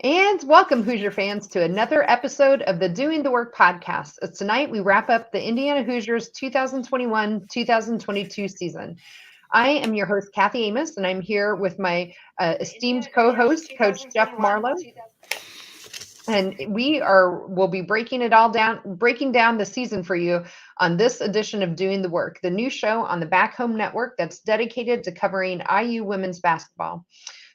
And welcome, Hoosier fans, to another episode of the Doing the Work podcast. Tonight, we wrap up the Indiana Hoosiers 2021-2022 season. I am your host, Kathy Amos, and I'm here with my esteemed co-host, Coach Jeff Marlowe. And we'll be breaking down the season for you on this edition of Doing the Work, the new show on the Back Home Network that's dedicated to covering IU women's basketball.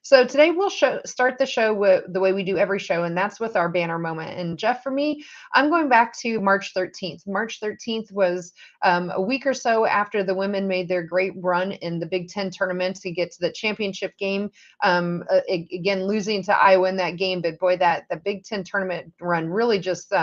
So today we'll start the show with the way we do every show, and that's with our banner moment. And Jeff, for me, I'm going back to March 13th. March 13th was a week or so after the women made their great run in the Big Ten tournament to get to the championship game. Again, losing to Iowa in that game, but boy, the Big Ten tournament run really just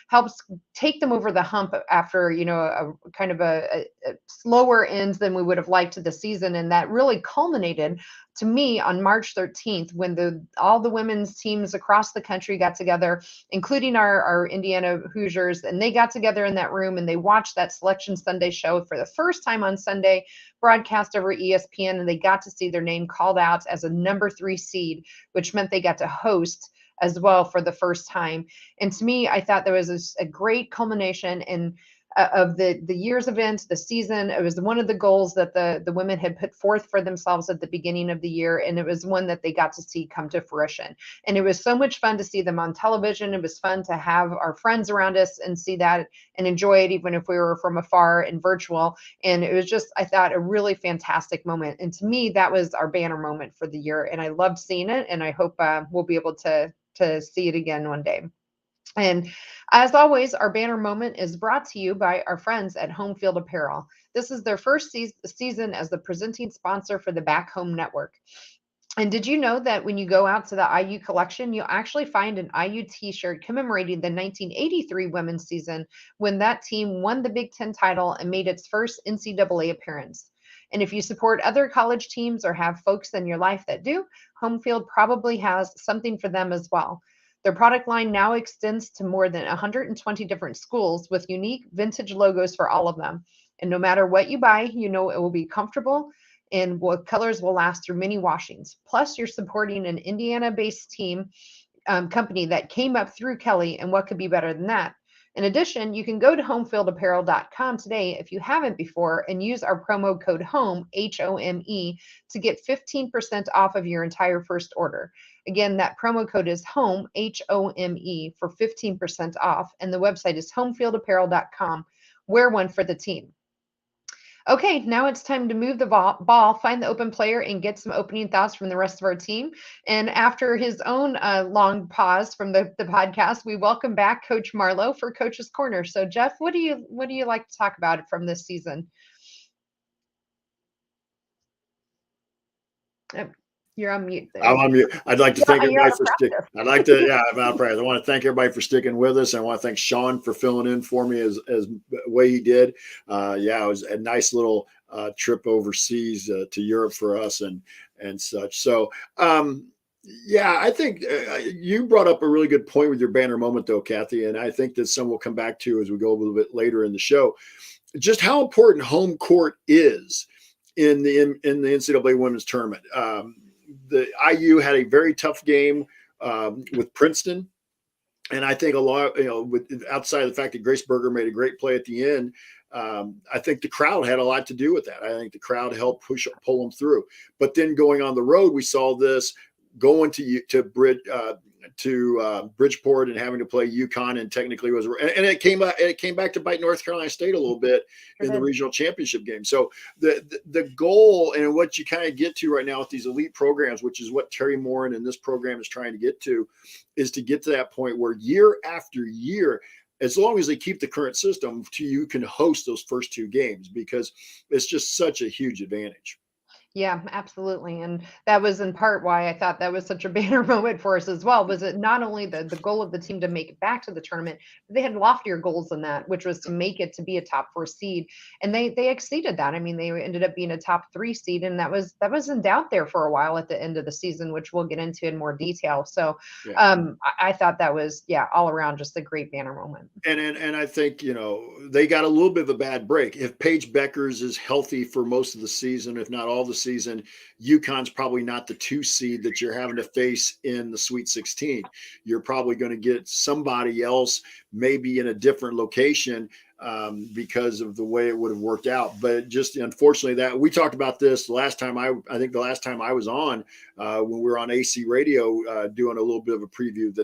helps take them over the hump after a kind of a slower end than we would have liked to the season, and that really culminated to me on March 13th when all the women's teams across the country got together, including our Indiana Hoosiers, and they got together in that room and they watched that Selection Sunday show for the first time on Sunday, broadcast over ESPN, and they got to see their name called out as a number 3 seed, which meant they got to host as well for the first time. And to me, I thought there was a great culmination of the year's event, the season. It was one of the goals that the women had put forth for themselves at the beginning of the year, and it was one that they got to see come to fruition. And it was so much fun to see them on television. It was fun to have our friends around us and see that and enjoy it, even if we were from afar and virtual. And it was just, I thought, a really fantastic moment. And to me, that was our banner moment for the year. And I loved seeing it, and I hope we'll be able to see it again one day. And as always, our banner moment is brought to you by our friends at Home Field Apparel. This is their first season as the presenting sponsor for the Back Home Network. And did you know that when you go out to the IU collection, you'll actually find an IU t-shirt commemorating the 1983 women's season when that team won the Big Ten title and made its first NCAA appearance. And if you support other college teams or have folks in your life that do, Home Field probably has something for them as well. Their product line now extends to more than 120 different schools with unique vintage logos for all of them. And no matter what you buy, you know it will be comfortable and what colors will last through many washings. Plus, you're supporting an Indiana-based team company that came up through Kelly, and what could be better than that? In addition, you can go to homefieldapparel.com today if you haven't before and use our promo code HOME, HOME, to get 15% off of your entire first order. Again, that promo code is HOME, HOME, for 15% off, and the website is homefieldapparel.com. Wear one for the team. Okay, now it's time to move the ball, find the open player, and get some opening thoughts from the rest of our team. And after his own long pause from the podcast, we welcome back Coach Marlowe for Coach's Corner. So, Jeff, what do you like to talk about from this season? You're on mute there. I'm on mute. I'd like to thank everybody for sticking. I'm out of practice. I want to thank everybody for sticking with us. I want to thank Sean for filling in for me as the way he did. It was a nice little trip overseas to Europe for us and such. So, I think you brought up a really good point with your banner moment, though, Kathy, and I think that some will come back to as we go a little bit later in the show. Just how important home court is in the NCAA women's tournament. The IU had a very tough game with Princeton. And I think a lot, outside of the fact that Grace Berger made a great play at the end, I think the crowd had a lot to do with that. I think the crowd helped pull them through. But then going on the road, we saw this going to Bridgeport and having to play UConn, and technically it came back to bite North Carolina State a little bit in the regional championship game. So the goal and what you kind of get to right now with these elite programs, which is what Terry Morin and this program is trying to get to, is to get to that point where year after year, as long as they keep the current system, you can host those first 2 games, because it's just such a huge advantage. Yeah, absolutely. And that was in part why I thought that was such a banner moment for us as well, was it not only the goal of the team to make it back to the tournament, but they had loftier goals than that, which was to make it to be a top 4 seed. And they exceeded that. I mean, they ended up being a top 3 seed, and that was in doubt there for a while at the end of the season, which we'll get into in more detail. So I thought that was, all around just a great banner moment. And I think, they got a little bit of a bad break. If Paige Beckers is healthy for most of the season, if not all the season, UConn's probably not the 2 seed that you're having to face in the Sweet 16. You're probably going to get somebody else, maybe in a different location, because of the way it would have worked out. But just unfortunately, that we talked about this the last time I think the last time I was on, when we were on AC radio, doing a little bit of a preview,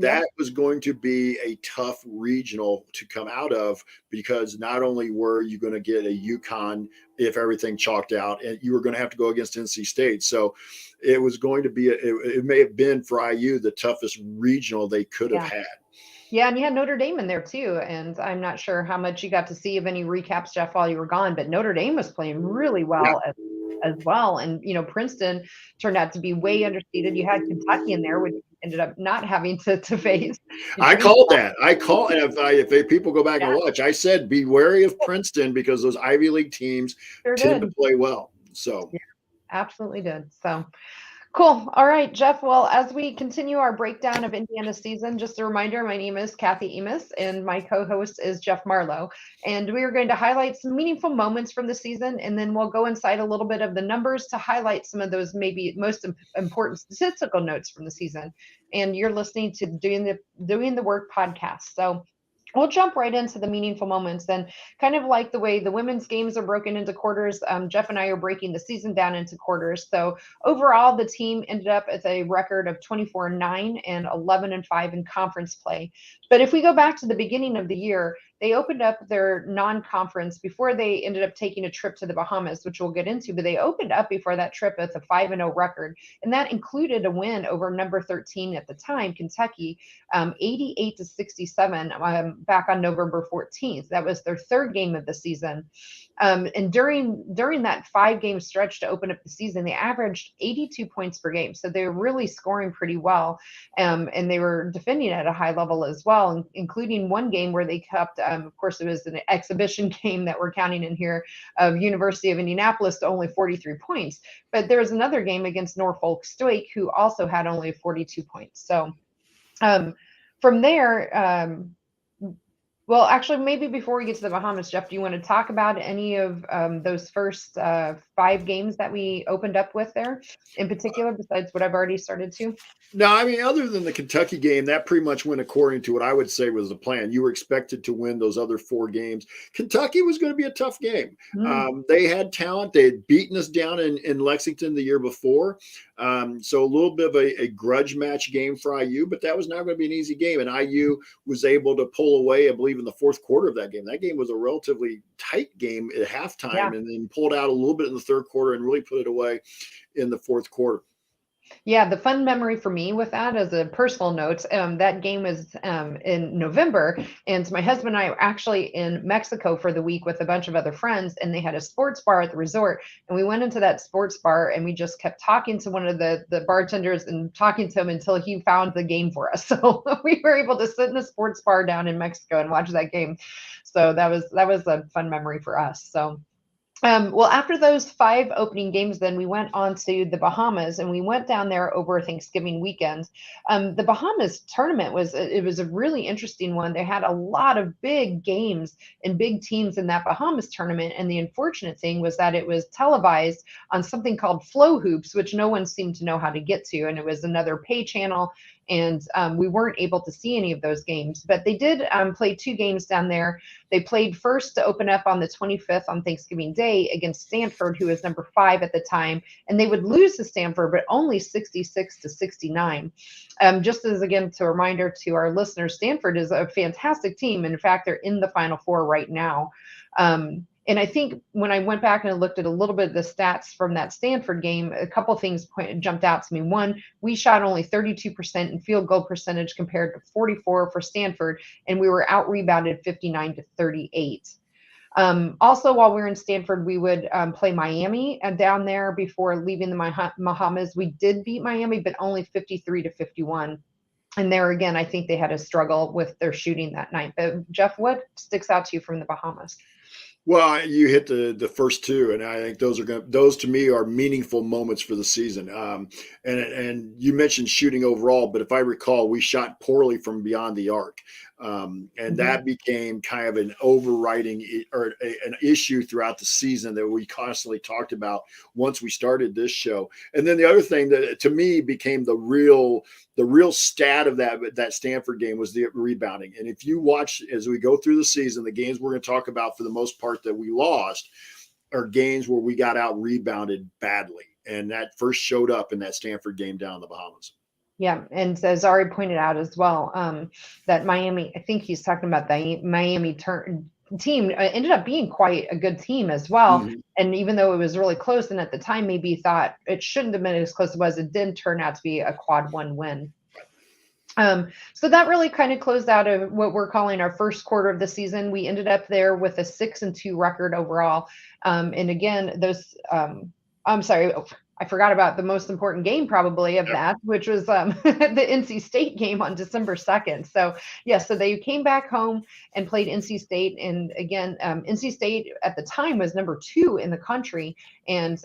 that was going to be a tough regional to come out of, because not only were you going to get a UConn if everything chalked out, and you were going to have to go against NC State. So it was going to be, it may have been for IU the toughest regional they could have had. Yeah, and you had Notre Dame in there too. And I'm not sure how much you got to see of any recaps, Jeff, while you were gone, but Notre Dame was playing really well as well. And, Princeton turned out to be way underseeded. You had Kentucky in there, which ended up not having to face. I called that. And if people go back and watch, I said, be wary of Princeton, because those Ivy League teams tend to play well. So yeah, absolutely did. So cool. All right, Jeff. Well, as we continue our breakdown of Indiana's season, just a reminder, my name is Kathy Amos and my co-host is Jeff Marlowe. And we are going to highlight some meaningful moments from the season, and then we'll go inside a little bit of the numbers to highlight some of those maybe most important statistical notes from the season. And you're listening to Doing the Work podcast. So we'll jump right into the meaningful moments. And kind of like the way the women's games are broken into quarters, Jeff and I are breaking the season down into quarters. So overall, the team ended up with a record of 24-9 and 11-5 in conference play. But if we go back to the beginning of the year, they opened up their non-conference before they ended up taking a trip to the Bahamas, which we'll get into. But they opened up before that trip with a 5-0 record. And that included a win over number 13 at the time, Kentucky, 88-67 back on November 14th. That was their third game of the season. And during that 5-game stretch to open up the season, they averaged 82 points per game. So they were really scoring pretty well. And they were defending at a high level as well, including one game where they kept, of course, it was an exhibition game that we're counting in here, of University of Indianapolis to only 43 points. But there was another game against Norfolk State, who also had only 42 points. So from there, well, actually, maybe before we get to the Bahamas, Jeff, do you want to talk about any of those first 5 games that we opened up with there in particular, besides what I've already started to? No, I mean, other than the Kentucky game, that pretty much went according to what I would say was the plan. You were expected to win those other 4 games. Kentucky was going to be a tough game. They had talent. They had beaten us down in Lexington the year before. So a little bit of a grudge match game for IU, but that was not going to be an easy game. And IU was able to pull away, I believe, in the fourth quarter of that game. That game was a relatively tight game at halftime, and then pulled out a little bit in the third quarter and really put it away in the fourth quarter. Yeah, the fun memory for me with that, as a personal note, that game was in November, and my husband and I were actually in Mexico for the week with a bunch of other friends, and they had a sports bar at the resort, and we went into that sports bar, and we just kept talking to one of the bartenders and talking to him until he found the game for us. So we were able to sit in a sports bar down in Mexico and watch that game. So that was a fun memory for us. So well, after those 5 opening games, then we went on to the Bahamas, and we went down there over Thanksgiving weekend. The Bahamas tournament was a really interesting one. They had a lot of big games and big teams in that Bahamas tournament. And the unfortunate thing was that it was televised on something called Flow Hoops, which no one seemed to know how to get to. And it was another pay channel. And we weren't able to see any of those games, but they did play 2 games down there. They played first to open up on the 25th on Thanksgiving Day against Stanford, who was number 5 at the time, and they would lose to Stanford, but only 66-69. Just as, again, to a reminder to our listeners, Stanford is a fantastic team. And in fact, they're in the Final Four right now. And I think when I went back and looked at a little bit of the stats from that Stanford game, a couple of things jumped out to me. One, we shot only 32% in field goal percentage compared to 44 for Stanford, and we were out rebounded 59-38. Also, while we were in Stanford, we would play Miami down there before leaving the Bahamas. We did beat Miami, but only 53-51. And there again, I think they had a struggle with their shooting that night. But Jeff, what sticks out to you from the Bahamas? Well, you hit the first 2, and I think those to me are meaningful moments for the season. And you mentioned shooting overall, but if I recall, we shot poorly from beyond the arc. And that became kind of an overriding or an issue throughout the season that we constantly talked about once we started this show. And then the other thing that to me became the real stat of that Stanford game was the rebounding. And if you watch as we go through the season, the games we're going to talk about for the most part that we lost are games where we got out rebounded badly. And that first showed up in that Stanford game down in the Bahamas. Yeah, and as Ari pointed out as well, that Miami, I think he's talking about the Miami team ended up being quite a good team as well. Mm-hmm. And even though it was really close, and at the time maybe thought it shouldn't have been as close as it was, it did turn out to be a quad one win. So that really kind of closed out of what we're calling our first quarter of the season. We ended up there with a 6-2 record overall. And again, I'm sorry, I forgot about the most important game probably of that, which was the NC State game on December 2nd. So so they came back home and played NC State. And again, NC State at the time was number 2 in the country. And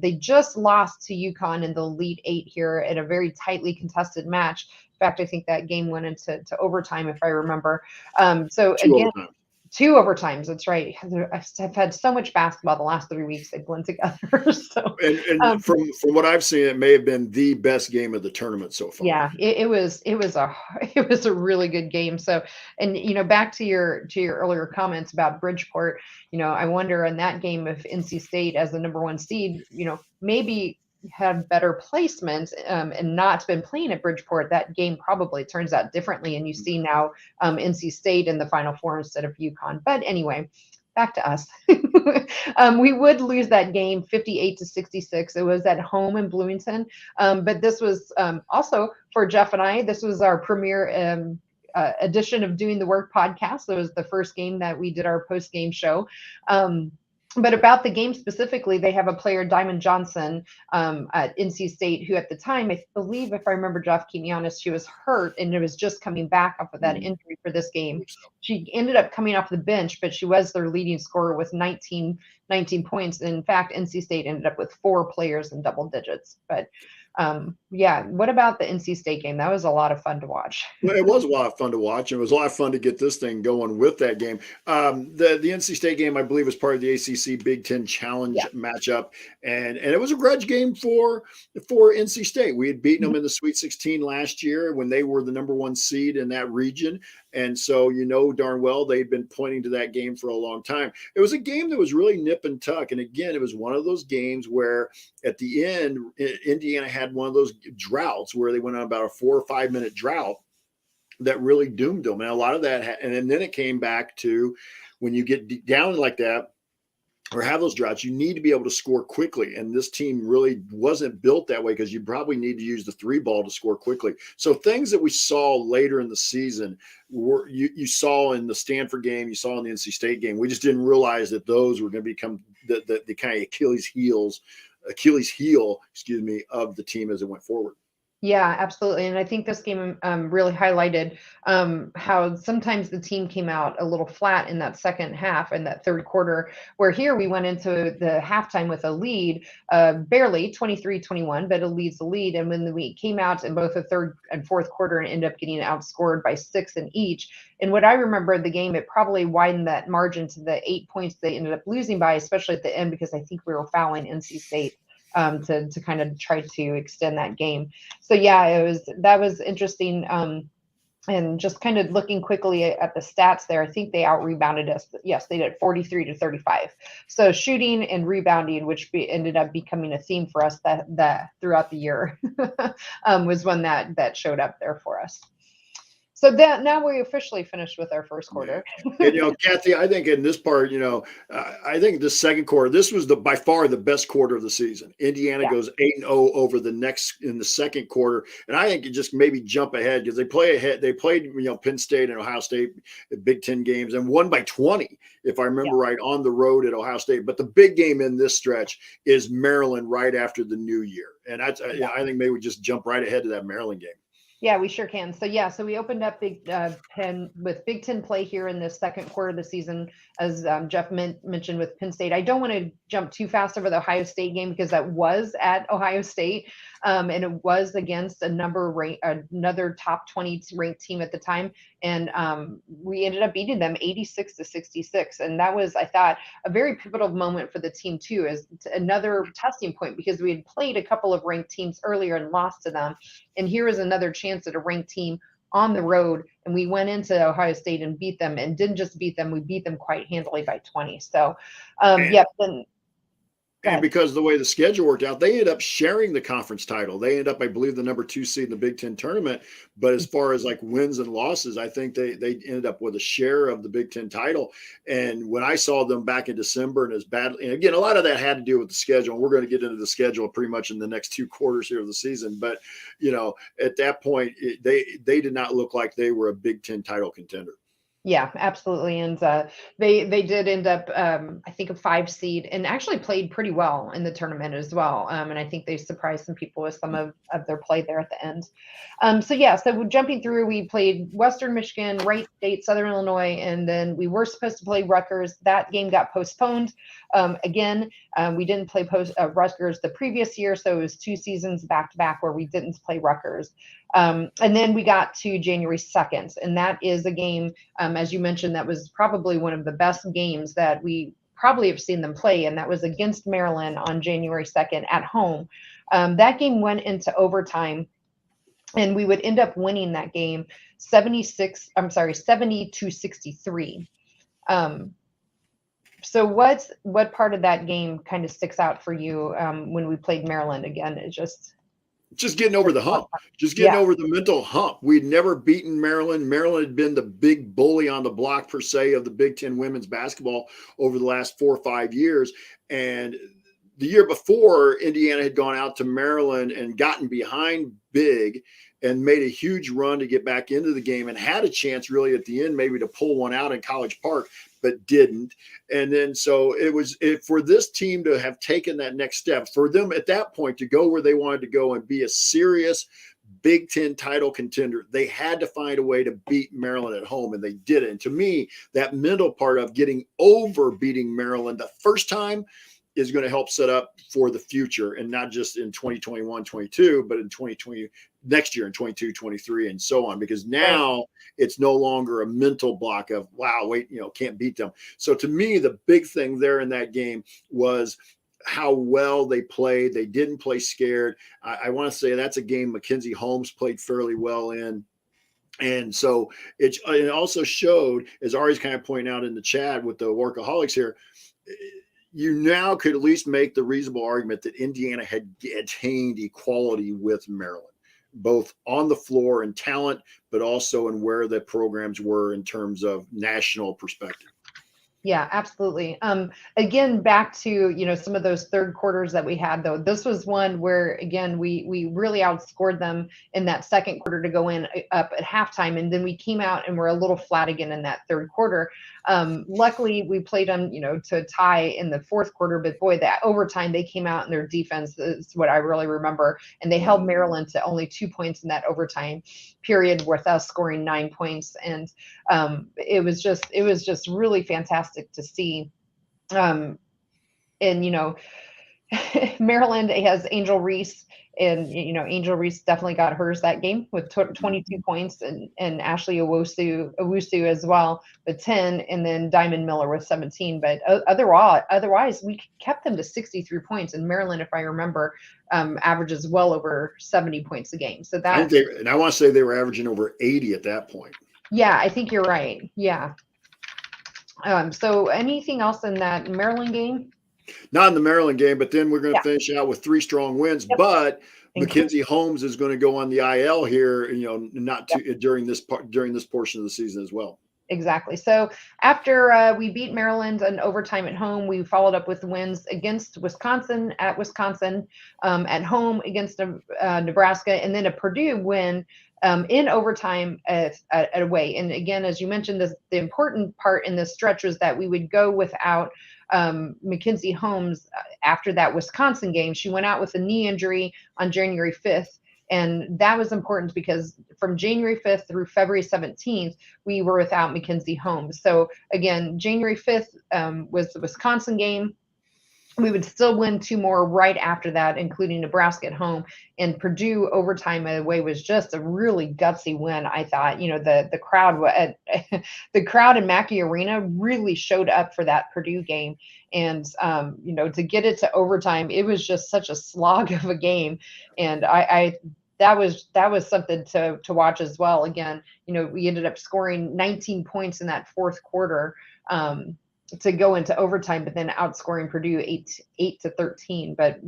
they just lost to UConn in the Elite 8 here in a very tightly contested match. In fact, I think that game went into overtime, if I remember. Two overtimes. That's right. I've had so much basketball the last 3 weeks. They blend together. So, and from what I've seen, it may have been the best game of the tournament so far. Yeah, it was a really good game. So, and back to your earlier comments about Bridgeport, I wonder in that game if NC State as the number 1 seed, maybe had better placement and not been playing at Bridgeport, that game probably turns out differently. And you see now NC State in the Final Four instead of UConn. But anyway, back to us. We would lose that game 58-66. It was at home in Bloomington. But this was also for Jeff and I, this was our premiere edition of Doing the Work podcast. It was the first game that we did our post-game show. But about the game specifically, they have a player, Diamond Johnson, at NC State, who at the time, I believe, if I remember, Jeff, keep me honest, she was hurt and it was just coming back off of that injury for this game. She ended up coming off the bench, but she was their leading scorer with 19 points. In fact, NC State ended up with 4 players in double digits. But what about the NC State game? That was a lot of fun to watch. Well, it was a lot of fun to watch. It was a lot of fun to get this thing going with that game. The NC State game, I believe, was part of the ACC Big Ten Challenge matchup, and it was a grudge game for NC State. We had beaten them in the Sweet 16 last year when they were the number 1 seed in that region. And so, darn well, they'd been pointing to that game for a long time. It was a game that was really nip and tuck. And again, it was one of those games where at the end, Indiana had one of those droughts where they went on about a 4 or 5 minute drought that really doomed them. And a lot of that, and then it came back to when you get down like that, or have those droughts, you need to be able to score quickly. And this team really wasn't built that way because you probably need to use the 3 ball to score quickly. So things that we saw later in the season were you saw in the Stanford game, you saw in the NC State game. We just didn't realize that those were going to become the kind of Achilles heel, of the team as it went forward. Yeah, absolutely. And I think this game really highlighted how sometimes the team came out a little flat in that second half and that third quarter, where here we went into the halftime with a lead, barely 23-21, but it leads the lead. And when we came out in both the third and fourth quarter and ended up getting outscored by 6 in each. And what I remember of the game, it probably widened that margin to the 8 points they ended up losing by, especially at the end, because I think we were fouling NC State. To kind of try to extend that game. So that was interesting. And just kind of looking quickly at the stats there, I think they out-rebounded us. Yes, they did 43-35. So shooting and rebounding, which ended up becoming a theme for us that throughout the year, was one that showed up there for us. So that now we officially finished with our first quarter. And, Kathy, I think in this part, I think the second quarter, this was by far the best quarter of the season. Indiana goes 8-0 over in the second quarter. And I think you just maybe jump ahead because they played, Penn State and Ohio State Big Ten games and won by 20, if I remember right, on the road at Ohio State. But the big game in this stretch is Maryland right after the new year. And I think maybe we just jump right ahead to that Maryland game. Yeah, we sure can. So we opened up Big Ten play here in the second quarter of the season, as Jeff mentioned with Penn State. I don't want to jump too fast over the Ohio State game because that was at Ohio State. and it was against another top 20 ranked team at the time, and we ended up beating them 86-66, and that was, I thought, a very pivotal moment for the team too, as another testing point, because we had played a couple of ranked teams earlier and lost to them, and here was another chance at a ranked team on the road, and we went into Ohio State and beat them, and didn't just beat them, we beat them quite handily by 20. So and because of the way the schedule worked out, they ended up sharing the conference title. They ended up, I believe, the number 2 seed in the Big Ten tournament. But as far as like wins and losses, I think they ended up with a share of the Big Ten title. And when I saw them back in December, and as badly, and again, a lot of that had to do with the schedule. And we're going to get into the schedule pretty much in the next 2 quarters here of the season. But, at that point, they did not look like they were a Big Ten title contender. Yeah, absolutely. And they did end up, I think, a 5 seed, and actually played pretty well in the tournament as well. And I think they surprised some people with some of their play there at the end. So jumping through, we played Western Michigan, Wright State, Southern Illinois, and then we were supposed to play Rutgers. That game got postponed. Again, we didn't play Rutgers the previous year, so it was 2 seasons back to back where we didn't play Rutgers. And then we got to January 2nd, and that is a game, as you mentioned, that was probably one of the best games that we probably have seen them play, and that was against Maryland on January 2nd at home. That game went into overtime, and we would end up winning that game 70-63. So what part of that game kind of sticks out for you when we played Maryland again? It's just getting over the hump, just getting over the mental hump. We'd never beaten Maryland. Maryland had been the big bully on the block, per se, of the Big Ten women's basketball over the last 4 or 5 years. And the year before, Indiana had gone out to Maryland and gotten behind big and made a huge run to get back into the game, and had a chance really at the end maybe to pull one out in College Park, but didn't. And then so for this team to have taken that next step, for them at that point to go where they wanted to go and be a serious Big Ten title contender, they had to find a way to beat Maryland at home, and they did it. And to me, that mental part of getting over beating Maryland the first time is going to help set up for the future, and not just in 2021-22, but in 2020, next year in 22-23, and so on, because now it's no longer a mental block of, wow, wait, can't beat them. So to me, the big thing there in that game was how well they played. They didn't play scared. I want to say that's a game Mackenzie Holmes played fairly well in. And so it also showed, as Ari's kind of pointing out in the chat with the workaholics here, you now could at least make the reasonable argument that Indiana had attained equality with Maryland, both on the floor and talent, but also in where the programs were in terms of national perspective. Yeah, absolutely. Again, back to, some of those third quarters that we had, though, this was one where, again, we really outscored them in that second quarter to go in up at halftime. And then we came out and we're a little flat again in that third quarter. Luckily, we played them, to tie in the fourth quarter. But boy, that overtime, they came out and their defense is what I really remember. And they held Maryland to only 2 points in that overtime period, with us scoring 9 points. And it was just really fantastic to see. And Maryland has Angel Reese, and Angel Reese definitely got hers that game with 22 points, and Ashley Owusu as well with 10, and then Diamond Miller with 17. But otherwise, we kept them to 63 points, and Maryland, if I remember, averages well over 70 points a game. So that, and I want to say they were averaging over 80 at that point. Yeah, I think you're right. Yeah. So anything else in that Maryland game? Not in the Maryland game, but then we're going to finish out with 3 strong wins. Yep. But Mackenzie Holmes is going to go on the IL here, during this portion of the season as well. Exactly. So after we beat Maryland in overtime at home, we followed up with wins against Wisconsin, at home against Nebraska, and then a Purdue win in overtime at away. And again, as you mentioned, the important part in this stretch was that we would go without Mackenzie Holmes after that Wisconsin game. She went out with a knee injury on January 5th. And that was important because from January 5th through February 17th, we were without Mackenzie Holmes. So again, January 5th was the Wisconsin game. we would still win 2 more right after that, including Nebraska at home. And Purdue overtime away was just a really gutsy win. I thought, the crowd the crowd in Mackey Arena really showed up for that Purdue game. And, to get it to overtime, it was just such a slog of a game. And that was something to watch as well. Again, we ended up scoring 19 points in that fourth quarter. To go into overtime, but then outscoring Purdue 8-13. But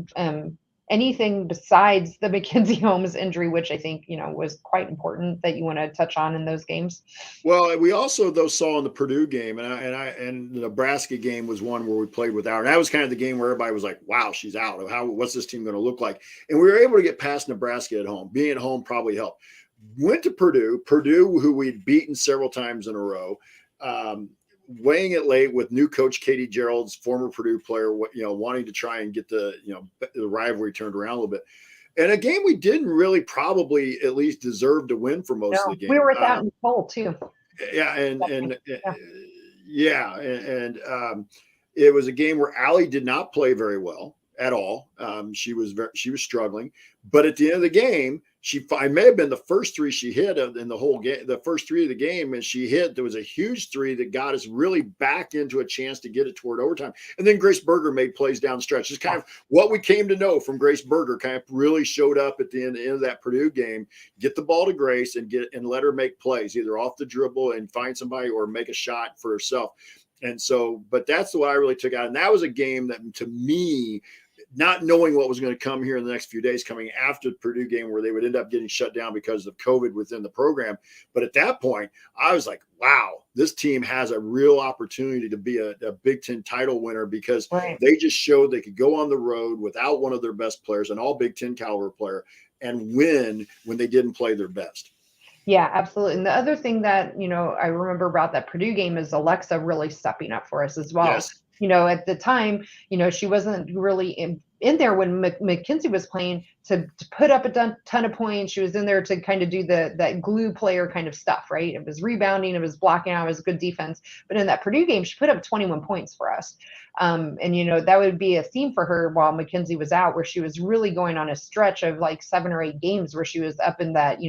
anything besides the Mackenzie Holmes injury, which I think was quite important, that you want to touch on in those games? Well, we also saw in the Purdue game, and the Nebraska game was one where we played without her. And that was kind of the game where everybody was like, "Wow, she's out. What's this team going to look like?" And we were able to get past Nebraska at home. Being at home probably helped. Went to Purdue, who we'd beaten several times in a row. Weighing it late with new coach Katie Gerald's former Purdue player, wanting to try and get the rivalry turned around a little bit. And a game we didn't really probably at least deserve to win for most of the game. We were without Nicole too. Yeah, and it was a game where Allie did not play very well at all. She was struggling, but at the end of the game, it may have been the first 3 she hit in the whole game, the first 3 of the game, and she hit. There was a huge 3 that got us really back into a chance to get it toward overtime. And then Grace Berger made plays down the stretch. It's kind of what we came to know from Grace Berger. Kind of really showed up at the end of that Purdue game. Get the ball to Grace and let her make plays, either off the dribble and find somebody or make a shot for herself. And so, but that's what I really took out. And that was a game that, to me, not knowing what was going to come here in the next few days, coming after the Purdue game where they would end up getting shut down because of COVID within the program. But at that point, I was like, wow, this team has a real opportunity to be a Big Ten title winner, because they just showed they could go on the road without one of their best players, an all Big Ten caliber player, and win when they didn't play their best. Yeah, absolutely. And the other thing that, I remember about that Purdue game is Alexa really stepping up for us as well. Yes. At the time, she wasn't really in there when Mackenzie was playing to put up a ton of points. She was in there to kind of do that glue player kind of stuff, right? It was rebounding, it was blocking out, it was good defense. But in that Purdue game, she put up 21 points for us. And, that would be a theme for her while Mackenzie was out, where she was really going on a stretch of like 7 or 8 games where she was up in that,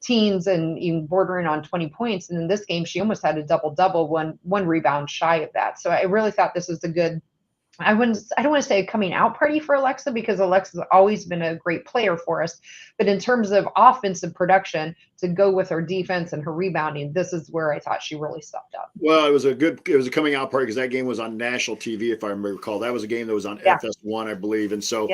teens and even bordering on 20 points. And in this game, she almost had a double-double, one rebound shy of that. So I really thought this was a good, I don't want to say a coming out party for Alexa, because Alexa's always been a great player for us. But in terms of offensive production, to go with her defense and her rebounding, this is where I thought she really stepped up. Well, it was a coming out party because that game was on national TV, if I recall. That was a game that was on FS1, I believe. And so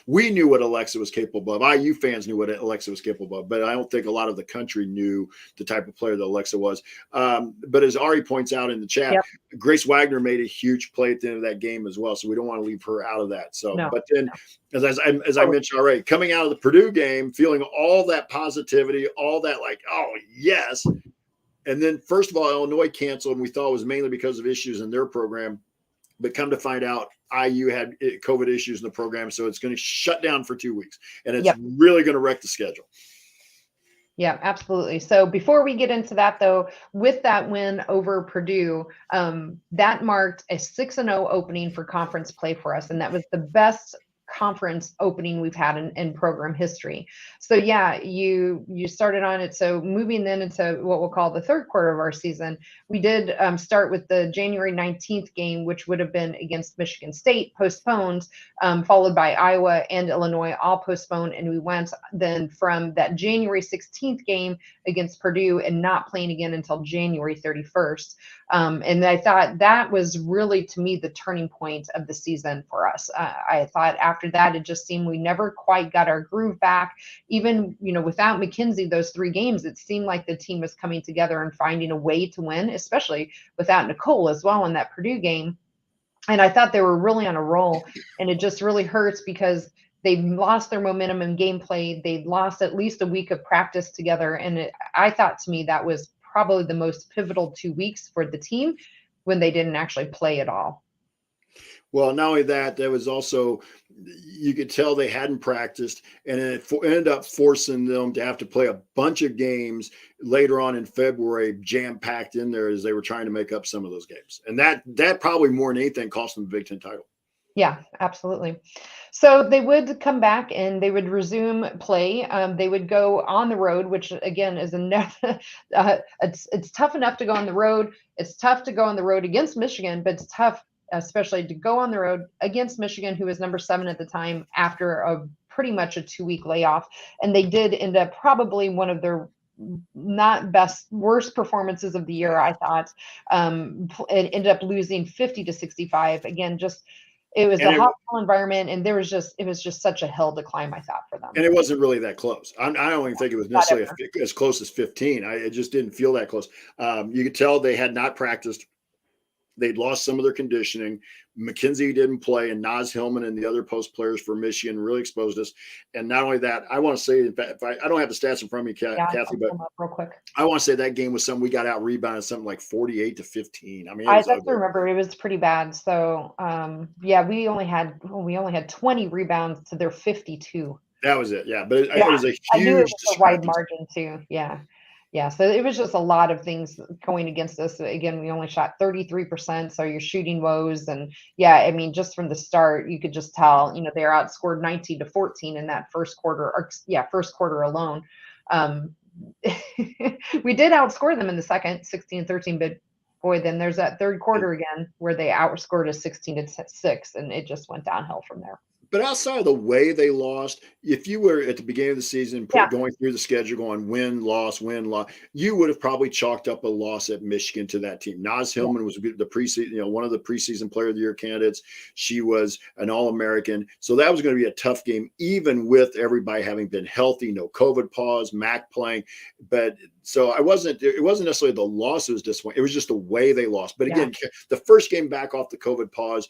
we knew what Alexa was capable of. IU fans knew what Alexa was capable of, but I don't think a lot of the country knew the type of player that Alexa was. But as Ari points out in the chat, Grace Wagner made a huge play at the end of that game as well. So we don't want to leave her out of that. So, but then as I mentioned already, coming out of the Purdue game, feeling all that positivity, all that like, oh yes. And then first of all, Illinois canceled, and we thought it was mainly because of issues in their program, but come to find out IU had COVID issues in the program. So it's going to shut down for 2 weeks, and it's really going to wreck the schedule. Yeah, absolutely. So before we get into that, though, with that win over Purdue, that marked a 6-0 opening for conference play for us. And that was the best conference opening we've had in program history. So you started on it. So moving then into what we'll call the third quarter of our season, we did start with the January 19th game, which would have been against Michigan State, postponed, followed by Iowa and Illinois, all postponed. And we went then from that January 16th game against Purdue and not playing again until January 31st. And I thought that was really, to me, the turning point of the season for us. I thought after that, it just seemed we never quite got our groove back. Even, without Mackenzie, those 3 games, it seemed like the team was coming together and finding a way to win, especially without Nicole as well in that Purdue game. And I thought they were really on a roll, and it just really hurts because they lost their momentum in gameplay. They lost at least a week of practice together. And I thought, to me, that was probably the most pivotal 2 weeks for the team when they didn't actually play at all. Well, not only that, there was also, you could tell they hadn't practiced, and it ended up forcing them to have to play a bunch of games later on in February, jam-packed in there as they were trying to make up some of those games. And that probably more than anything cost them the Big Ten title. Yeah, absolutely. So they would come back and they would resume play. They would go on the road, which again is it's tough enough to go on the road. It's tough to go on the road against Michigan, but it's tough, especially to go on the road against Michigan, who was number 7 at the time after a pretty much a 2-week layoff. And they did end up probably one of their not worst performances of the year, I thought. It ended up losing 50-65. Again, just it was And a it, hostile environment, and it was just such a hill to climb, I thought, for them. and it wasn't really that close. I don't even think it was necessarily Whatever. as close as 15. It just didn't feel that close. You could tell they had not practiced. They'd lost some of their conditioning. McKenzie didn't play, and Naz Hillman and the other post players for Michigan really exposed us. And not only that, I want to say, in fact, I don't have the stats in front of me, Kathy, but real quick. I want to say that game was something we got out rebounded something like 48-15. I mean, I just remember it was pretty bad. So yeah, we only had 20 rebounds to their 52. That was it. Yeah, but it was a huge I knew it was a wide margin too. Yeah. Yeah, so it was just a lot of things going against us. Again, we only shot 33%, so you're shooting woes. And yeah, I mean, just from the start, you could just tell, they're outscored 19-14 in that first quarter, first quarter alone. We did outscore them in the second, 16-13, but boy, then there's that third quarter again where they outscored us 16-6, and it just went downhill from there. But outside of the way they lost, if you were at the beginning of the season going through the schedule, going win, loss, you would have probably chalked up a loss at Michigan to that team. Naz Hillman was the preseason, one of the preseason Player of the Year candidates. She was an All-American, so that was going to be a tough game, even with everybody having been healthy, no COVID pause, Mac playing. But so it wasn't necessarily the loss that was disappointing. It was just the way they lost. But again, the first game back off the COVID pause,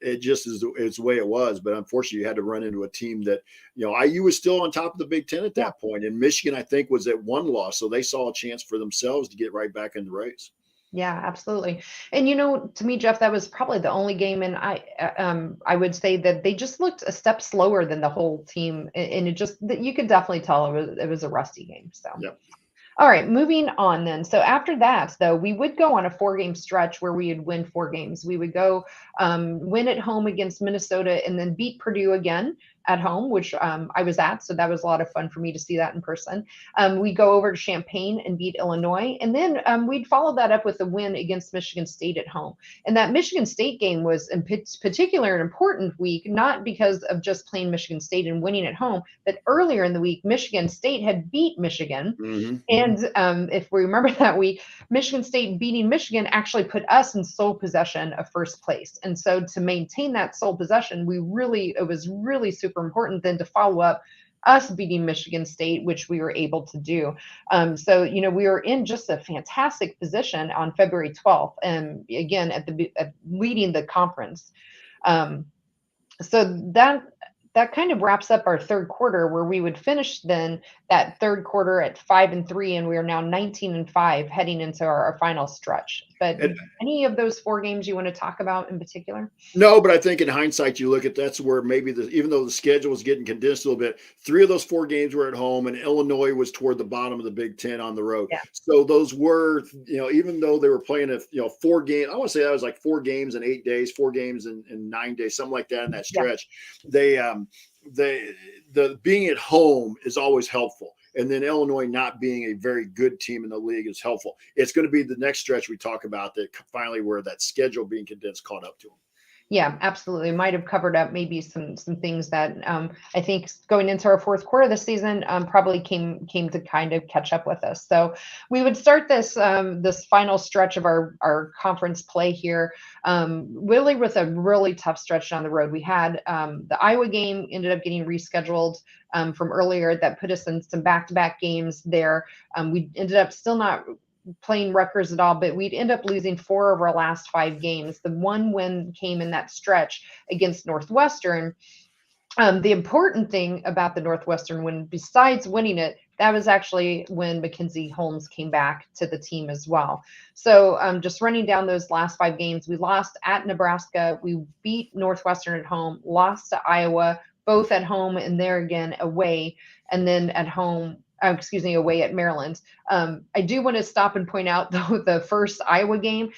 it just is it's the way it was. But unfortunately, you had to run into a team that, IU was still on top of the Big Ten at that point. And Michigan, I think, was at 1 loss. So they saw a chance for themselves to get right back in the race. Yeah, absolutely. And, to me, Jeff, that was probably the only game. And I would say that they just looked a step slower than the whole team. And it just, you could definitely tell it was a rusty game. So. Yep. All right, moving on then. So after that, though, we would go on a 4-game stretch where we would win 4 games. We would go win at home against Minnesota and then beat Purdue again at home, which I was at. So that was a lot of fun for me to see that in person. We go over to Champaign and beat Illinois. And then we'd follow that up with a win against Michigan State at home. And that Michigan State game was in particular an important week, not because of just playing Michigan State and winning at home, but earlier in the week, Michigan State had beat Michigan. Mm-hmm. And if we remember that week, Michigan State beating Michigan actually put us in sole possession of first place. And so to maintain that sole possession, it was really super important then to follow up us beating Michigan State, which we were able to do. So, we were in just a fantastic position on February 12th, and again, at leading the conference. So that kind of wraps up our third quarter, where we would finish then that third quarter at 5-3, and we are now 19-5 heading into our final stretch. But any of those 4 games you want to talk about in particular? No, but I think in hindsight, you look at that's where maybe even though the schedule was getting condensed a little bit, 3 of those 4 games were at home, and Illinois was toward the bottom of the Big Ten on the road. Yeah. So those were, even though they were playing 4 games, I want to say that was like 4 games in 8 days, 4 games in 9 days, something like that in that stretch. Yeah. The being at home is always helpful. And then Illinois not being a very good team in the league is helpful. It's going to be the next stretch we talk about that finally where that schedule being condensed caught up to them. Yeah, absolutely. Might have covered up maybe some things that I think going into our fourth quarter of the season probably came to kind of catch up with us. So we would start this final stretch of our conference play here really with a really tough stretch on the road. We had the Iowa game ended up getting rescheduled from earlier. That put us in some back-to-back games there. We ended up still not playing Rutgers at all, but we'd end up losing 4 of our last 5 games. The one win came in that stretch against Northwestern. The important thing about the Northwestern win, besides winning it, that was actually when Mackenzie Holmes came back to the team as well. So just running down those last 5 games, we lost at Nebraska, we beat Northwestern at home, lost to Iowa, both at home and there again away, and then at home away at Maryland. I do want to stop and point out, though, the first Iowa game.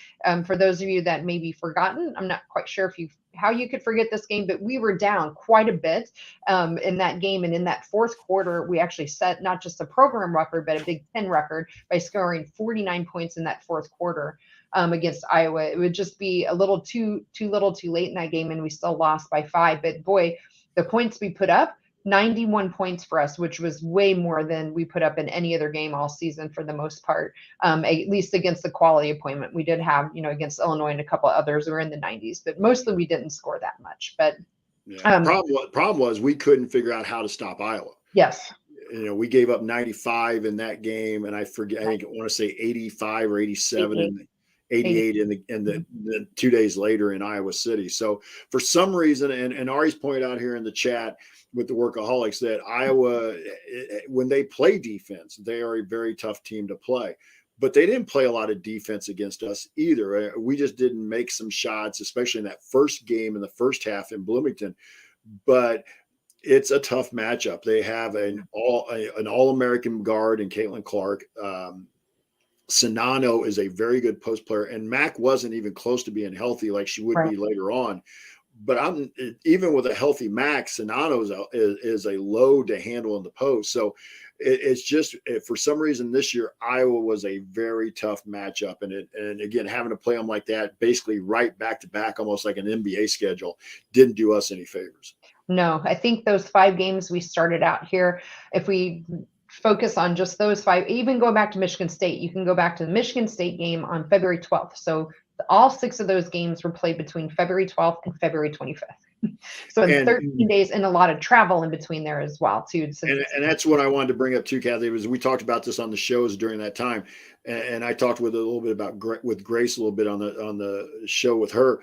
For those of you that may be forgotten, I'm not quite sure how you could forget this game, but we were down quite a bit in that game. And in that fourth quarter, we actually set not just a program record, but a Big Ten record by scoring 49 points in that fourth quarter against Iowa. It would just be a little too late in that game, and we still lost by 5. But boy, the points we put up, 91 points for us, which was way more than we put up in any other game all season for the most part, at least against the quality appointment. We did have, against Illinois and a couple of others, we were in the 90s, but mostly we didn't score that much. But problem was we couldn't figure out how to stop Iowa. Yes. We gave up 95 in that game, and I want to say 85 or 87 and 88 in the 2 days later in Iowa City. So for some reason, and Ari's pointed out here in the chat with the Workaholics, that Iowa, when they play defense, they are a very tough team to play. But they didn't play a lot of defense against us either. We just didn't make some shots, especially in that first game in the first half in Bloomington. But it's a tough matchup. They have an All-American guard in Caitlin Clark. Sinano is a very good post player, and Mac wasn't even close to being healthy like she would be later on. But even with a healthy Mac, Sinano is a load to handle in the post. So it's just, for some reason this year, Iowa was a very tough matchup. And again, having to play them like that, basically right back to back, almost like an NBA schedule, didn't do us any favors. No, I think those 5 games we started out here, if we focus on just those 5, even going back to Michigan State, you can go back to the Michigan State game on February 12th. So all 6 of those games were played between February 12th and February 25th. So in 13 days, and a lot of travel in between there as well, too. And that's what I wanted to bring up too, Kathy, was we talked about this on the shows during that time. And I talked with a little bit about with Grace a little bit on the show with her.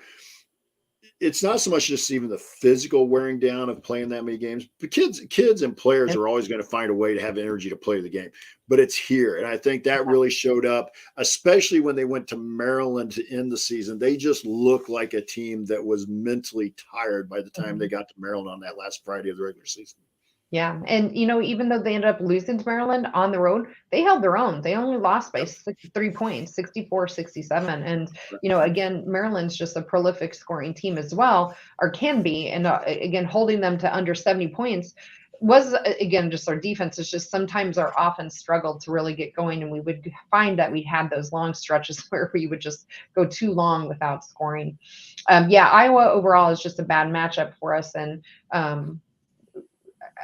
It's not so much just even the physical wearing down of playing that many games, but kids and players are always going to find a way to have energy to play the game, but it's here. And I think that really showed up, especially when they went to Maryland to end the season. They just looked like a team that was mentally tired by the time they got to Maryland on that last Friday of the regular season. Yeah. And, even though they ended up losing to Maryland on the road, they held their own. They only lost by 3 points, 64-67. And, again, Maryland's just a prolific scoring team as well, or can be. And again, holding them to under 70 points was, again, just our defense. It's just sometimes our offense struggled to really get going. And we would find that we had those long stretches where we would just go too long without scoring. Iowa overall is just a bad matchup for us. And,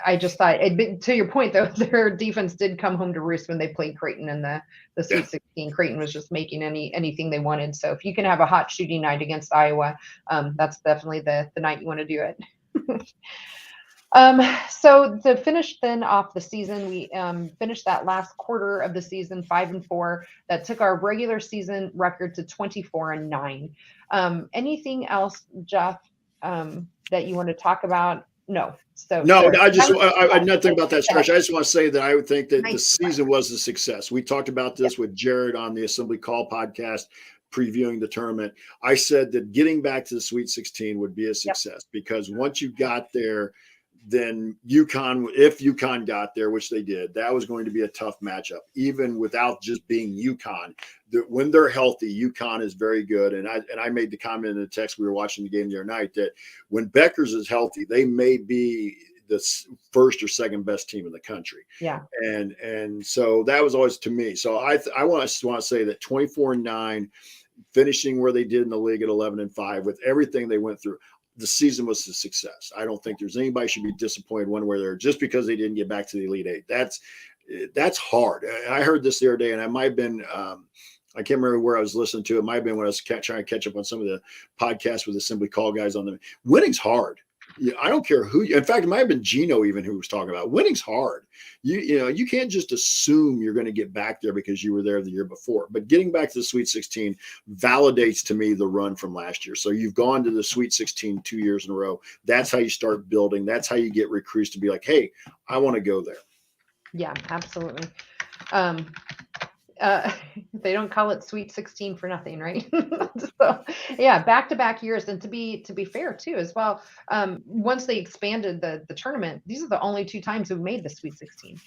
I just thought, to your point, though, their defense did come home to roost when they played Creighton in the Sweet 16. Creighton was just making anything they wanted. So if you can have a hot shooting night against Iowa, that's definitely the night you want to do it. So to finish then off the season, we finished that last quarter of the season 5-4. That took our regular season record to 24-9. Anything else, Jeff, that you want to talk about? No. I'm not thinking about that stretch. I just want to say that I would think that the season was a success. We talked about this with Jared on the Assembly Call podcast, previewing the tournament. I said that getting back to the Sweet 16 would be a success because once you got there, then if UConn got there, which they did, that was going to be a tough matchup, even without just being UConn. When they're healthy, UConn is very good. And I made the comment in the text we were watching the game the other night that when Beckers is healthy, they may be the first or second best team in the country. Yeah. And so that was always to me. So I want to say that 24-9, finishing where they did in the league at 11-5 with everything they went through, the season was a success. I don't think there's anybody should be disappointed one way or the other just because they didn't get back to the Elite Eight. That's hard. I heard this the other day, and I might have been I can't remember where I was listening to. It might have been when I was trying to catch up on some of the podcasts with Assembly Call guys on them. Winning's hard. I don't care who. In fact, it might have been Gino even who was talking about winning's hard. You can't just assume you're going to get back there because you were there the year before. But getting back to the Sweet 16 validates to me the run from last year. So you've gone to the Sweet 16 2 years in a row. That's how you start building. That's how you get recruits to be like, hey, I want to go there. Yeah, absolutely. They don't call it Sweet 16 for nothing, right? So yeah, back-to-back years. And to be fair too, as well, once they expanded the tournament, these are the only two times we've made the Sweet 16.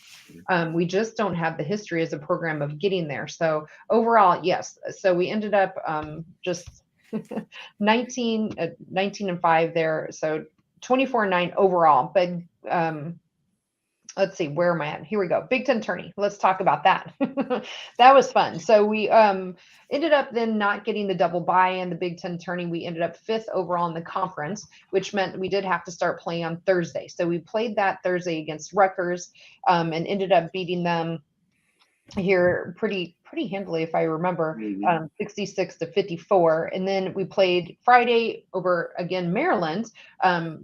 We just don't have the history as a program of getting there. So overall, yes. So we ended up just 19-5 there. So 24-9 overall. But let's see, where am I at? Here we go. Big Ten tourney. Let's talk about that. That was fun. So we ended up then not getting the double bye in the Big Ten tourney. We ended up 5th overall in the conference, which meant we did have to start playing on Thursday. So we played that Thursday against Rutgers and ended up beating them here pretty handily, if I remember, 66-54. And then we played Friday over again Maryland.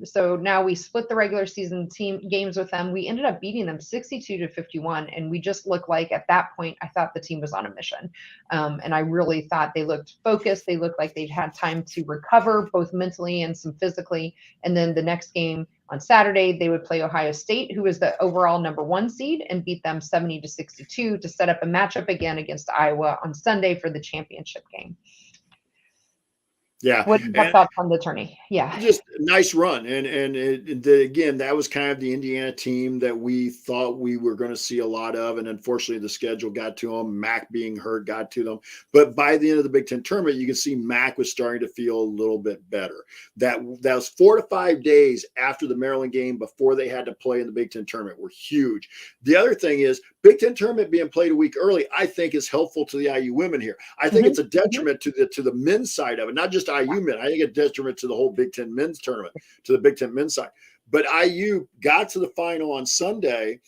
So now we split the regular season team games with them. We ended up beating them 62-51, and we just looked like at that point I thought the team was on a mission, and I really thought they looked focused. They looked like they'd had time to recover both mentally and some physically. And then the next game on Saturday, they would play Ohio State, who was the overall number 1 seed, and beat them 70-62 to set up a matchup again against Iowa on Sunday for the championship game. Yeah. What your thoughts on the tourney? Yeah. Just a nice run. Again, that was kind of the Indiana team that we thought we were going to see a lot of. And unfortunately, the schedule got to them. Mac being hurt got to them. But by the end of the Big Ten tournament, you can see Mac was starting to feel a little bit better. That was 4 to 5 days after the Maryland game before they had to play in the Big Ten tournament were huge. The other thing is Big Ten tournament being played a week early, I think is helpful to the IU women here. I think it's a detriment to the men's side of it, not just IU men. I think it's a detriment to the whole Big Ten men's tournament, to the Big Ten men's side. But IU got to the final on Sunday,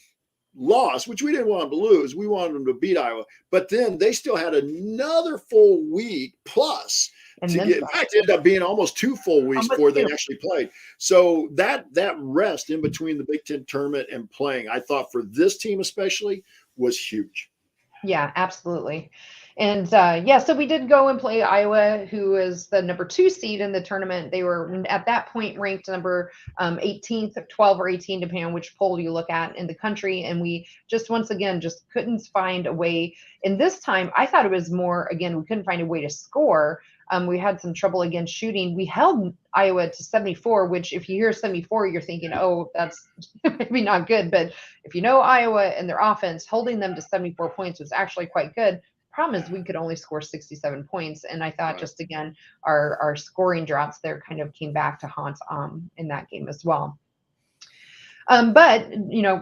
lost, which we didn't want them to lose. We wanted them to beat Iowa. But then they still had another full week plus to get. In fact, it ended up being almost 2 full weeks before they actually played. So that rest in between the Big Ten tournament and playing, I thought for this team especially was huge. Yeah, absolutely. And so we did go and play Iowa, who is the number 2 seed in the tournament. They were at that point ranked number 18th, 12 or 18, depending on which poll you look at in the country. And we just once again just couldn't find a way. And this time, I thought it was more, again, we couldn't find a way to score. We had some trouble against shooting. We held Iowa to 74, which if you hear 74, you're thinking, oh, that's maybe not good. But if you know Iowa and their offense, holding them to 74 points was actually quite good. Problem is we could only score 67 points. And I thought just, again, our scoring droughts there kind of came back to haunt in that game as well. But,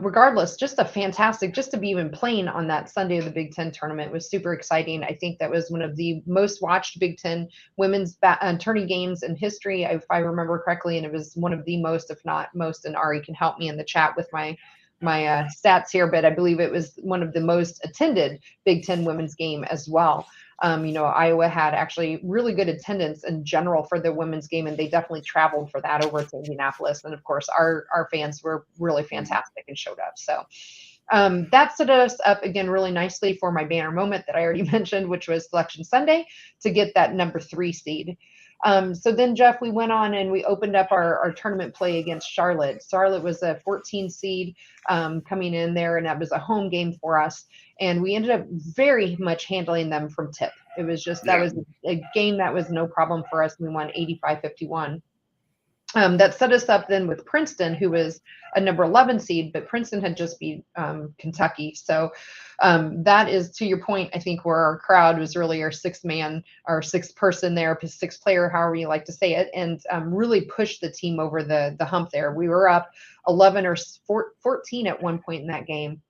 regardless, just a fantastic, just to be even playing on that Sunday of the Big Ten tournament was super exciting. I think that was one of the most watched Big Ten women's tourney games in history, if I remember correctly. And it was one of the most, if not most, and Ari can help me in the chat with my stats here, but I believe it was one of the most attended Big Ten women's game as well. Iowa had actually really good attendance in general for the women's game, and they definitely traveled for that over to Indianapolis. And of course, our fans were really fantastic and showed up. So that set us up again really nicely for my banner moment that I already mentioned, which was Selection Sunday to get that number 3 seed. So then, Jeff, we went on and we opened up our tournament play against Charlotte. Charlotte was a 14 seed coming in there, and that was a home game for us. And we ended up very much handling them from tip. It was just, that was a game that was no problem for us. We won 85-51. That set us up then with Princeton, who was a number 11 seed, but Princeton had just beat Kentucky. So that is, to your point, I think, where our crowd was really our 6-man or 6-person there, 6-player, however you like to say it, and really pushed the team over the hump there. We were up 11 or 14 at one point in that game.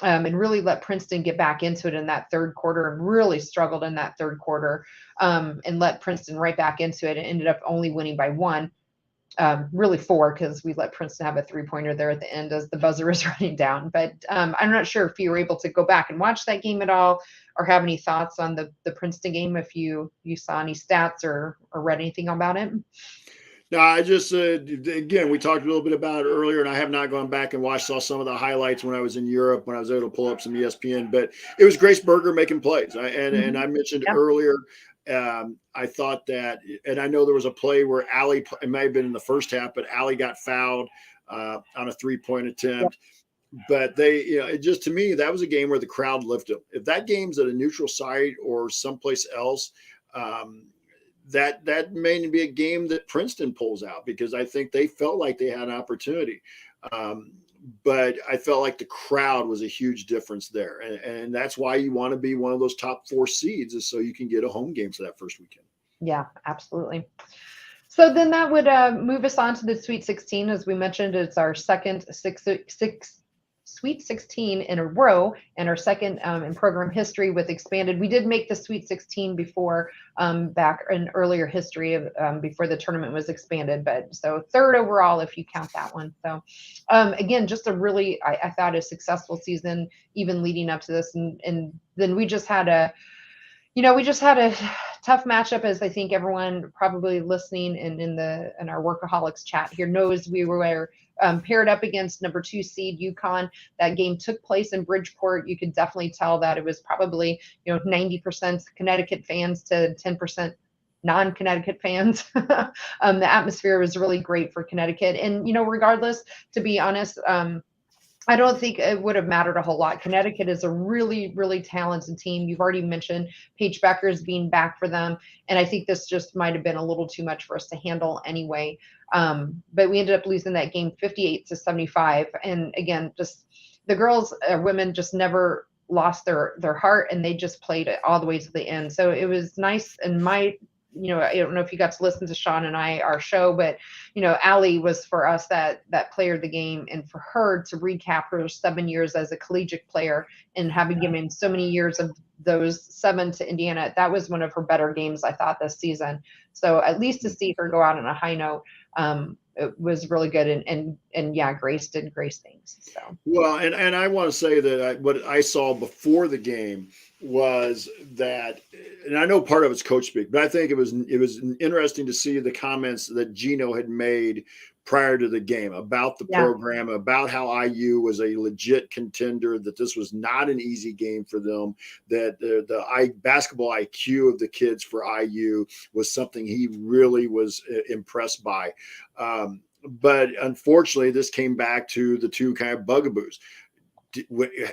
And really let Princeton get back into it in that third quarter, and really struggled in that third quarter, and let Princeton right back into it, and ended up only winning by 1. Really 4, because we let Princeton have a 3-pointer there at the end as the buzzer was running down. But I'm not sure if you were able to go back and watch that game at all, or have any thoughts on the Princeton game, if you saw any stats or read anything about it. No, I just, again, we talked a little bit about it earlier, and I have not gone back and saw some of the highlights when I was in Europe, when I was able to pull up some ESPN, but it was Grace Berger making plays. And I mentioned earlier, I thought that, and I know there was a play where Allie, it may have been in the first half, but Allie got fouled on a 3-point attempt. But they, it just, to me, that was a game where the crowd lifted. If that game's at a neutral site or someplace else, that may be a game that Princeton pulls out, because I think they felt like they had an opportunity. But I felt like the crowd was a huge difference there. And that's why you want to be one of those top 4 seeds, is so you can get a home game for that first weekend. Yeah, absolutely. So then that would move us on to the Sweet 16. As we mentioned, it's our second Sweet 16 in a row, and our second in program history with expanded. We did make the Sweet 16 before, back in earlier history of before the tournament was expanded, but so third overall if you count that one. So again, just a really, I thought, a successful season even leading up to this, and then we just had a tough matchup, as I think everyone probably listening and in our Workaholics chat here knows. We were paired up against number 2 seed UConn. That game took place in Bridgeport. You could definitely tell that it was probably 90% Connecticut fans to 10% non-Connecticut fans. The atmosphere was really great for Connecticut, and regardless, to be honest, I don't think it would have mattered a whole lot. Connecticut is a really, really talented team. You've already mentioned Paige Beckers being back for them, and I think this just might have been a little too much for us to handle anyway. But we ended up losing that game 58-75. And again, just the girls, women, just never lost their heart, and they just played it all the way to the end. So it was nice. And I don't know if you got to listen to Sean and our show, but Allie was for us that player of the game, and for her to recap her 7 years as a collegiate player and having given so many years of those 7 to Indiana, that was one of her better games, I thought, this season. So at least to see her go out on a high note, it was really good. And yeah, Grace did Grace things. So well, and I want to say that what I saw before the game was that, and I know part of it's coach speak, but I think it was interesting to see the comments that Gino had made prior to the game about the program, about how IU was a legit contender, that this was not an easy game for them, that the basketball IQ of the kids for IU was something he really was impressed by. But unfortunately, this came back to the two kind of bugaboos: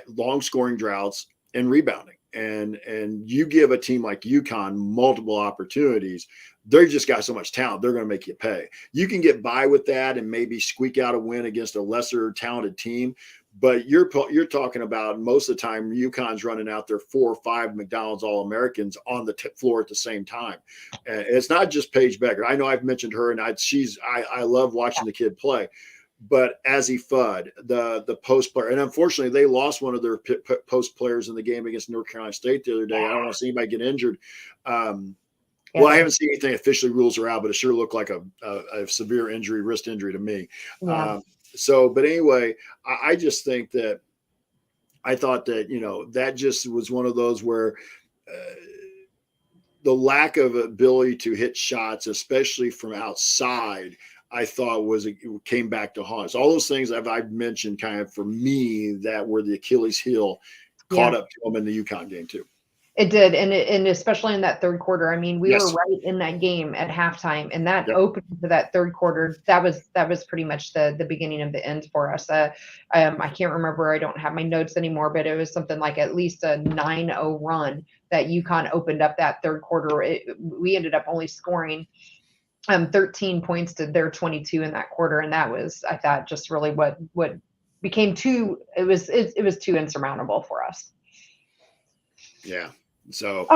long scoring droughts and rebounding. And you give a team like UConn multiple opportunities, they just got so much talent, they're going to make you pay. You can get by with that and maybe squeak out a win against a lesser talented team, but you're talking about most of the time UConn's running out there 4 or 5 McDonald's All-Americans on the floor at the same time. And it's not just Paige Becker. I know I've mentioned her, and I love watching the kid play. But Azzy Fudd, the post player, and unfortunately they lost one of their post players in the game against North Carolina State the other day. I don't want to see anybody get injured. Well, I haven't seen anything officially rules are out, but it sure looked like a severe injury, wrist injury to me. Yeah. But anyway, I just think that I thought that, that just was one of those where the lack of ability to hit shots, especially from outside, I thought it came back to haunt us. All those things I've mentioned kind of for me that were the Achilles heel caught up to them in the UConn game too. It did. And especially in that third quarter, I mean, we were right in that game at halftime, and that opened to that third quarter. That was pretty much the beginning of the end for us. I can't remember. I don't have my notes anymore, but it was something like at least a 9-0 run that UConn opened up that third quarter. We ended up only scoring 13 points to their 22 in that quarter. And that was, I thought, just really what became it was too insurmountable for us. Yeah. So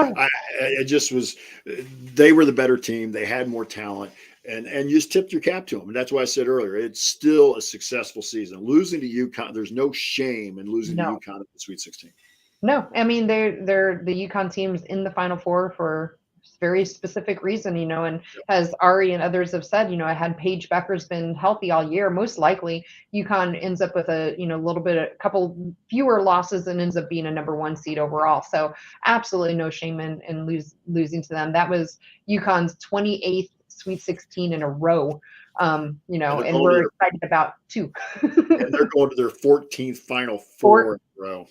it just was, they were the better team. They had more talent, and you just tipped your cap to them. And that's why I said earlier, it's still a successful season. Losing to UConn, there's no shame in losing to UConn at the Sweet 16. No, I mean, they're the UConn teams in the Final Four for very specific reason, and as Ari and others have said, had Paige Becker's been healthy all year, most likely UConn ends up with a couple fewer losses and ends up being a number 1 seed overall. So absolutely no shame in losing to them. That was UConn's 28th Sweet 16 in a row. And we're excited about 2. And they're going to their 14th Final Four in a row.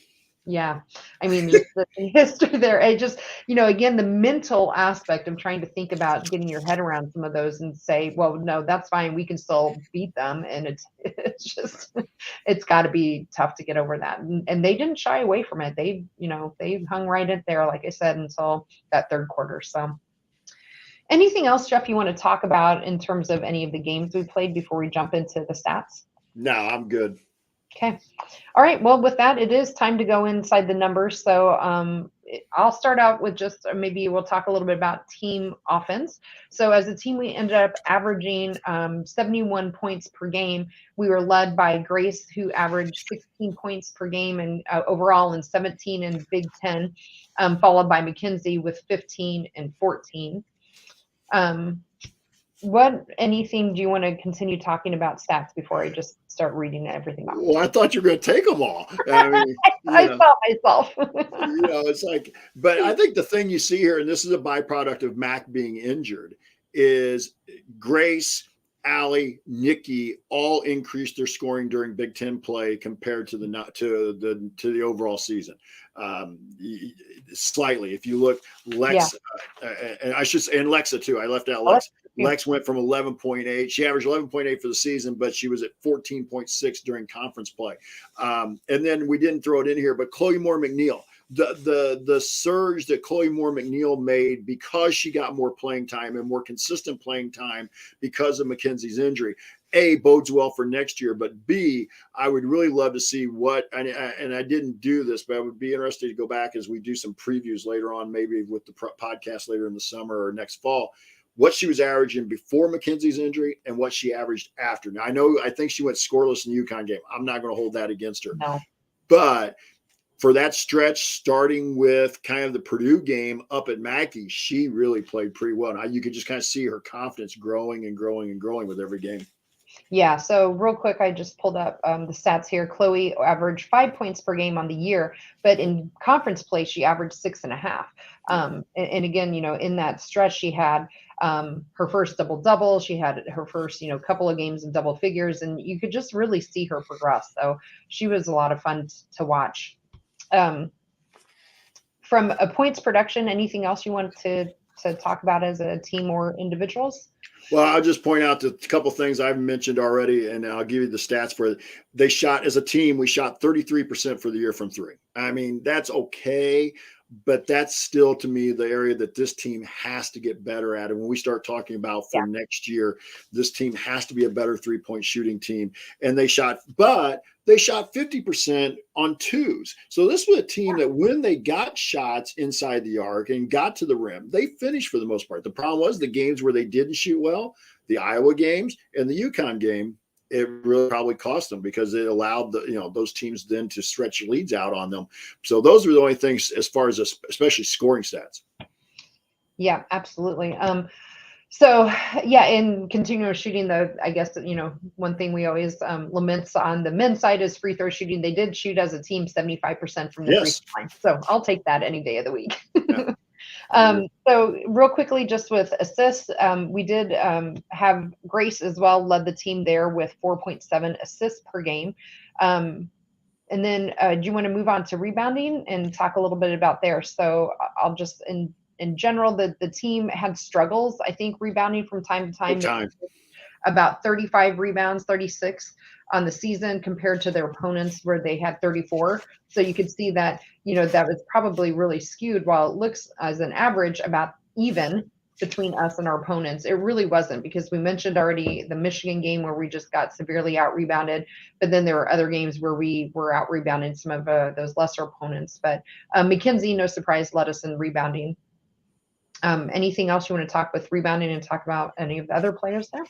Yeah. I mean, just the history there, again, the mental aspect of trying to think about getting your head around some of those and say, well, no, that's fine. We can still beat them. And it's just, it's got to be tough to get over that. And they didn't shy away from it. They hung right in there, like I said, until that third quarter. So anything else, Jeff, you want to talk about in terms of any of the games we played before we jump into the stats? No, I'm good. Okay. All right. Well, with that, it is time to go inside the numbers. So I'll start out with just maybe we'll talk a little bit about team offense. So as a team, we ended up averaging 71 points per game. We were led by Grace, who averaged 16 points per game and overall, and 17 in Big Ten, followed by Mackenzie with 15 and 14. Anything do you want to continue talking about stats before I just start reading everything off? Well, I thought you were going to take them all. I mean, I saw myself. It's like, but I think the thing you see here, and this is a byproduct of Mac being injured, is Grace, Allie, Nikki all increased their scoring during Big Ten play compared to the overall season. Slightly, if you look, Lex, and I should say, and Lexa too. I left out Lex. Lex went from 11.8. She averaged 11.8 for the season, but she was at 14.6 during conference play. And then we didn't throw it in here, but Chloe Moore McNeil, the surge that Chloe Moore McNeil made because she got more playing time and more consistent playing time because of Mackenzie's injury, A, bodes well for next year, but B, I would really love to see and I didn't do this, but I would be interested to go back as we do some previews later on, maybe with the podcast later in the summer or next fall, what she was averaging before Mackenzie's injury and what she averaged after. Now, I think she went scoreless in the UConn game. I'm not going to hold that against her. No. But for that stretch, starting with kind of the Purdue game up at Mackey, she really played pretty well. Now, you could just kind of see her confidence growing and growing and growing with every game. Yeah, so real quick, I just pulled up the stats here. Chloe averaged 5 points per game on the year, but in conference play, she averaged 6.5. And again, in that stretch, she had her first double-double. She had her first, couple of games in double figures, and you could just really see her progress. So she was a lot of fun to watch. From a points production, anything else you want to talk about as a team or individuals? Well, I'll just point out a couple of things I've mentioned already, and I'll give you the stats for it. They shot, as a team, we shot 33% for the year from three. I mean, that's okay, but that's still, to me, the area that this team has to get better at. And when we start talking about for next year, this team has to be a better three-point shooting team. And they shot 50% on twos. So this was a team that when they got shots inside the arc and got to the rim, they finished for the most part. The problem was the games where they didn't shoot well, the Iowa games and the UConn game, it really probably cost them because it allowed those teams then to stretch leads out on them. So those were the only things as far as especially scoring stats. Yeah, absolutely. In continuous shooting, I guess, one thing we always laments on the men's side is free throw shooting. They did shoot as a team 75% from the free throw line. So I'll take that any day of the week. Yeah. So real quickly, just with assists, we did have Grace as well, led the team there with 4.7 assists per game. And then do you want to move on to rebounding and talk a little bit about there? So I'll just, in general, the team had struggles, I think, rebounding from time to time. About 35 rebounds, 36 on the season compared to their opponents where they had 34. So you could see that, that was probably really skewed. While it looks as an average about even between us and our opponents, it really wasn't, because we mentioned already the Michigan game where we just got severely out rebounded, but then there were other games where we were out rebounding some of those lesser opponents. But Mackenzie, no surprise, led us in rebounding. Anything else you want to talk with rebounding and talk about any of the other players there?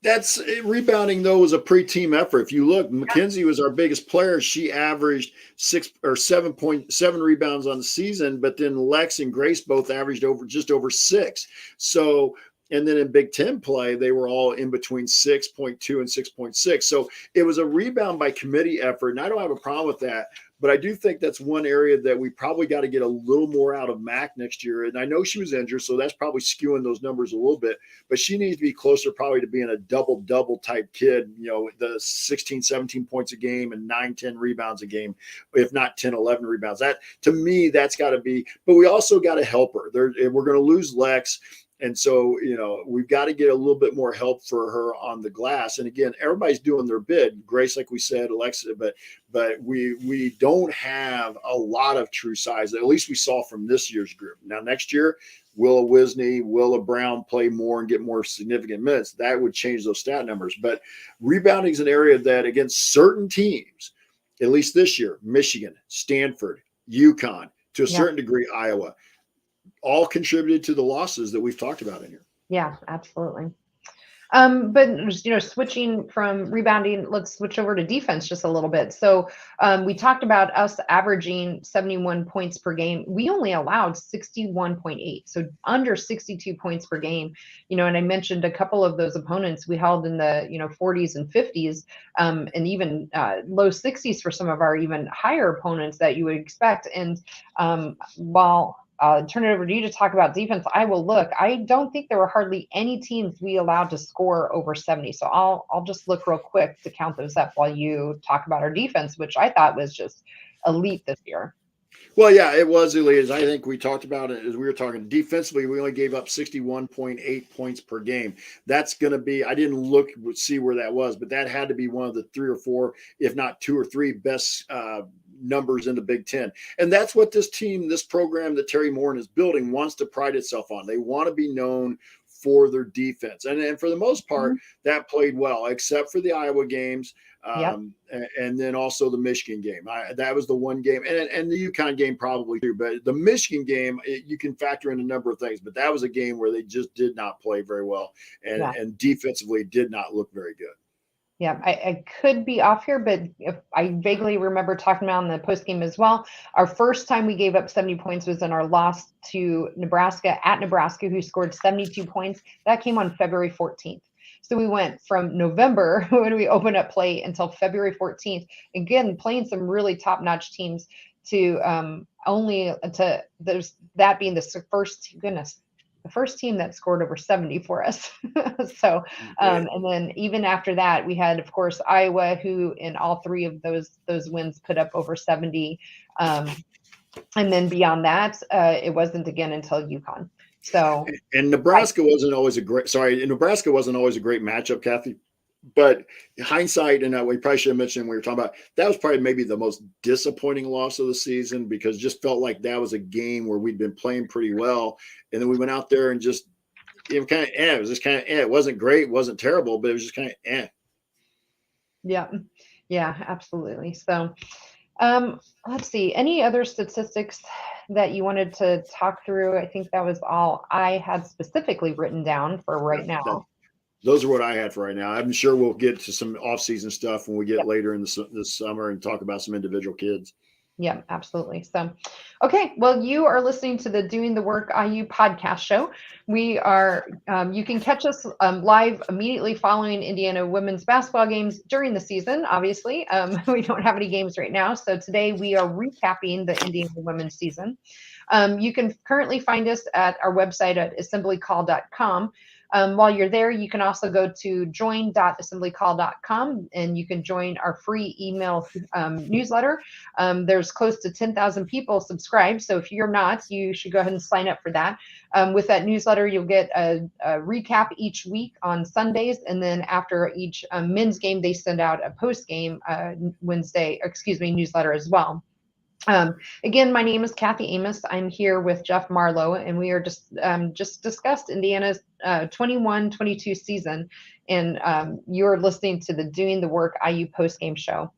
That's rebounding, though, was a pre-team effort. If you look, Mackenzie was our biggest player. She averaged 7.7 rebounds on the season, but then Lex and Grace both averaged just over 6. So, and then in Big Ten play, they were all in between 6.2 and 6.6. So it was a rebound by committee effort, and I don't have a problem with that. But I do think that's one area that we probably got to get a little more out of Mac next year. And I know she was injured, so that's probably skewing those numbers a little bit. But she needs to be closer probably to being a double-double type kid, the 16, 17 points a game and 9, 10 rebounds a game, if not 10, 11 rebounds. That, to me, that's got to be – but we also got to help her. We're going to lose Lex. And so, we've got to get a little bit more help for her on the glass. And again, everybody's doing their bid. Grace, like we said, Alexa, but we don't have a lot of true size. At least we saw from this year's group. Now, next year, Willa Wisney, Willa Brown play more and get more significant minutes. That would change those stat numbers. But rebounding is an area that against certain teams, at least this year, Michigan, Stanford, UConn, to a certain degree, Iowa, all contributed to the losses that we've talked about in here. Yeah, absolutely. But switching from rebounding, let's switch over to defense just a little bit. So we talked about us averaging 71 points per game. We only allowed 61.8, so under 62 points per game. And I mentioned a couple of those opponents we held in the 40s and 50s, and even low 60s for some of our even higher opponents that you would expect. And while turn it over to you to talk about defense, I will look. I don't think there were hardly any teams we allowed to score over 70. So I'll just look real quick to count those up while you talk about our defense, which I thought was just elite this year. Well, yeah, it was elite. As I think we talked about it as we were talking defensively, we only gave up 61.8 points per game. That's going to be, I didn't see where that was, but that had to be one of the 3 or 4, if not 2 or 3 best numbers in the Big Ten. And that's what this team, this program that Terry Morin is building wants to pride itself on. They want to be known for their defense. And for the most part, that played well, except for the Iowa games. And then also the Michigan game. That was the one game, and the UConn game probably too. But the Michigan game, you can factor in a number of things. But that was a game where they just did not play very well, and defensively did not look very good. Yeah, I could be off here, but if I vaguely remember talking about in the post game as well. Our first time we gave up 70 points was in our loss to Nebraska at Nebraska, who scored 72 points. That came on February 14th. So we went from November when we opened up play until February 14th, again, playing some really top-notch teams to that being the first team that scored over 70 for us. So, and then even after that, we had, of course, Iowa, who in all 3 of those wins put up over 70. And then beyond that, it wasn't again until UConn. So, and Nebraska wasn't always a great matchup, Kathy. But hindsight, and we probably should have mentioned when we were talking about, that was probably maybe the most disappointing loss of the season, because it just felt like that was a game where we'd been playing pretty well. And then we went out there and just, it was just kind of, it wasn't great, it wasn't terrible, but it was just kind of, Yeah, absolutely. So, let's see, any other statistics that you wanted to talk through? I think that was all I had specifically written down for right now. Those are what I had for right now. I'm sure we'll get to some off-season stuff when we get later in this summer and talk about some individual kids. Yeah, absolutely. So, okay. Well, you are listening to the Doing the Work IU podcast show. We are, you can catch us live immediately following Indiana women's basketball games during the season. Obviously, we don't have any games right now. So today we are recapping the Indiana women's season. You can currently find us at our website at assemblycall.com. While you're there, you can also go to join.assemblycall.com and you can join our free email newsletter. There's close to 10,000 people subscribed. So if you're not, you should go ahead and sign up for that. With that newsletter, you'll get a recap each week on Sundays. And then after each men's game, they send out a post-game newsletter as well. Again, my name is Kathy Amos. I'm here with Jeff Marlowe, and we are just discussed Indiana's 21-22 season, and you're listening to the Doing the Work IU postgame show.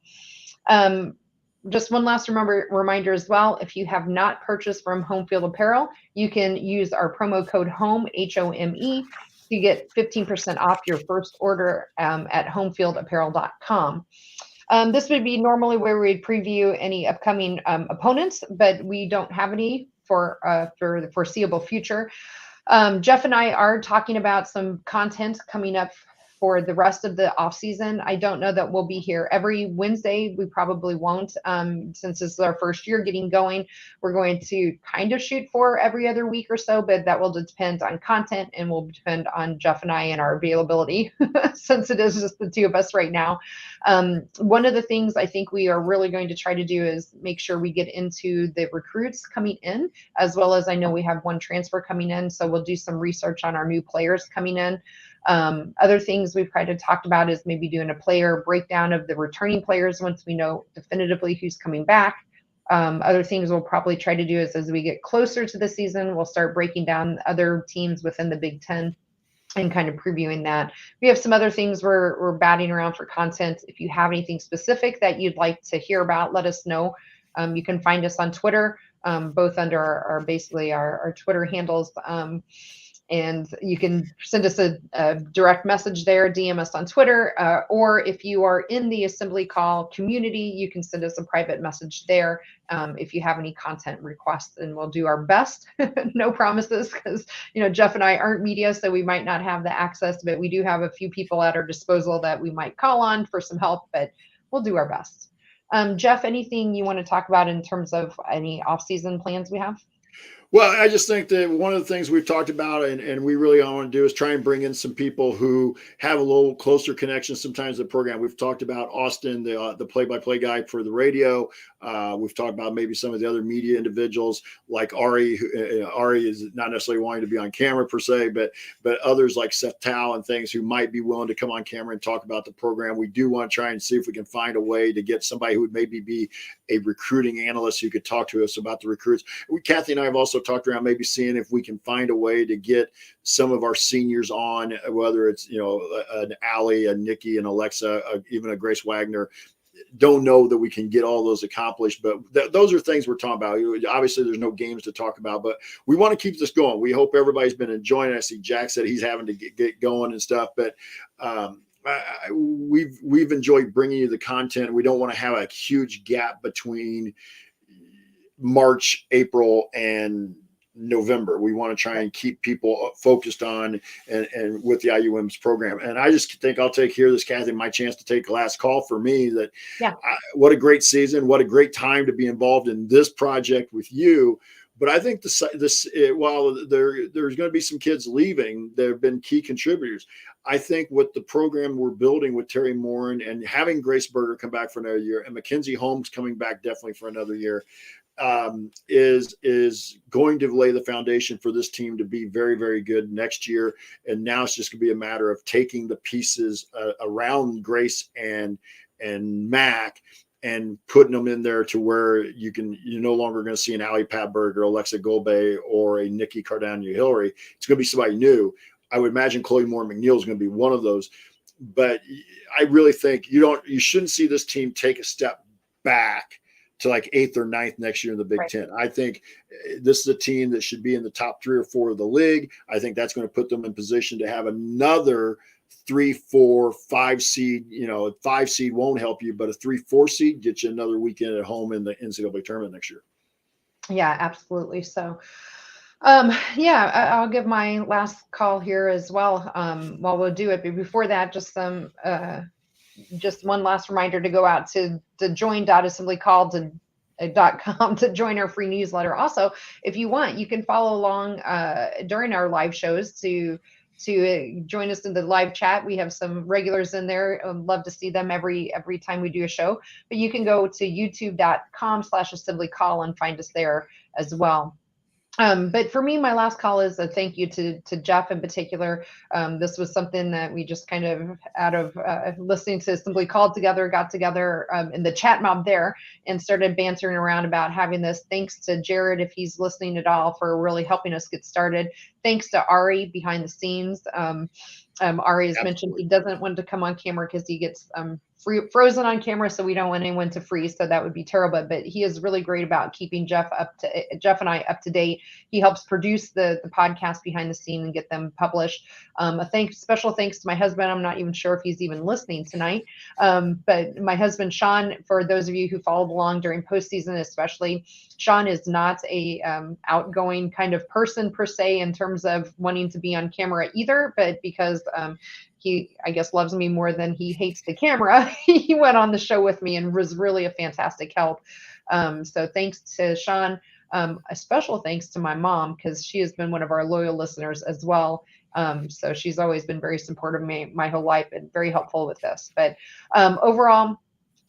Just one last reminder as well, if you have not purchased from Home Field Apparel, you can use our promo code HOME, HOME, to get 15% off your first order at homefieldapparel.com. This would be normally where we'd preview any upcoming opponents, but we don't have any for the foreseeable future. Jeff and I are talking about some content coming up for the rest of the off season. I don't know that we'll be here every Wednesday. We probably won't. Since this is our first year getting going, we're going to kind of shoot for every other week or so, but that will depend on content and will depend on Jeff and I and our availability since it is just the two of us right now. One of the things I think we are really going to try to do is make sure we get into the recruits coming in, as well as I know we have one transfer coming in. So we'll do some research on our new players coming in. Other things we've kind of talked about is maybe doing a player breakdown of the returning players once we know definitively who's coming back. Other things we'll probably try to do is as we get closer to the season, we'll start breaking down other teams within the Big Ten and kind of previewing that. We have some other things we're batting around for content. If you have anything specific that you'd like to hear about, let us know. You can find us on Twitter, both under our basically our Twitter handles. And you can send us a direct message there, DM us on Twitter, or if you are in the Assembly Call community, you can send us a private message there if you have any content requests, and we'll do our best. No promises, because Jeff and I aren't media, so we might not have the access, but we do have a few people at our disposal that we might call on for some help, but we'll do our best. Jeff, anything you want to talk about in terms of any off-season plans we have? Well, I just think that one of the things we've talked about and we really want to do is try and bring in some people who have a little closer connection sometimes to the program. We've talked about Austin, the play-by-play guy for the radio. We've talked about maybe some of the other media individuals like Ari. Ari is not necessarily wanting to be on camera per se, but others like Seth Tao and things who might be willing to come on camera and talk about the program. We do want to try and see if we can find a way to get somebody who would maybe be a recruiting analyst who could talk to us about the recruits. Kathy and I have also talked around maybe seeing if we can find a way to get some of our seniors on, whether it's an Allie, a Nikki, and Alexa, even a Grace Wagner. Don't know that we can get all those accomplished, but those are things we're talking about. Obviously, there's no games to talk about, but we want to keep this going. We hope everybody's been enjoying it. I see Jack said he's having to get going and stuff, but we've enjoyed bringing you the content. We don't want to have a huge gap between March, April, and November. We want to try and keep people focused on and with the IUM's program. And I just think I'll take this, Kathy, my chance to take the last call for me that what a great season, what a great time to be involved in this project with you. But I think while there's going to be some kids leaving, there have been key contributors. I think what the program we're building with Terry Morin and having Grace Berger come back for another year and Mackenzie Holmes coming back definitely for another year is going to lay the foundation for this team to be very, very good next year. And now it's just going to be a matter of taking the pieces around Grace and Mac and putting them in there to where you're no longer going to see an Allie Patberg or Alexa Golbe or a Nikki Cardano Hillary. It's going to be somebody new. I would imagine Chloe Moore McNeil is going to be one of those. But I really think you shouldn't see this team take a step back to like 8th or 9th next year in the Big Ten. I think this is a team that should be in the top 3 or 4 of the league. I think that's going to put them in position to have another 3, 4, 5 seed. 5 seed won't help you, but a 3, 4 seed gets you another weekend at home in the NCAA tournament next year. Yeah, absolutely. So, I'll give my last call here as well. While we'll do it, but before that, just one last reminder to go out to join.assemblycall.com to join our free newsletter. Also, if you want, you can follow along during our live shows to join us in the live chat. We have some regulars in there. Love to see them every time we do a show. But you can go to youtube.com/assemblycall and find us there as well. But for me, my last call is a thank you to Jeff in particular. This was something that we just kind of out of listening to Assembly Call together, got together in the chat mob there and started bantering around about having this. Thanks to Jared, if he's listening at all, for really helping us get started. Thanks to Ari behind the scenes. Ari has mentioned he doesn't want to come on camera because he gets frozen on camera, so we don't want anyone to freeze, so that would be terrible. But he is really great about keeping Jeff and I up to date. He helps produce the podcast behind the scene and get them published. Special thanks to my husband. I'm not even sure if he's even listening tonight, but my husband Sean, for those of you who followed along during postseason especially, Sean is not a outgoing kind of person per se in terms of wanting to be on camera either, but because he, I guess, loves me more than he hates the camera. He went on the show with me and was really a fantastic help. So thanks to Sean. A special thanks to my mom, because she has been one of our loyal listeners as well. So she's always been very supportive of me my whole life and very helpful with this. But overall,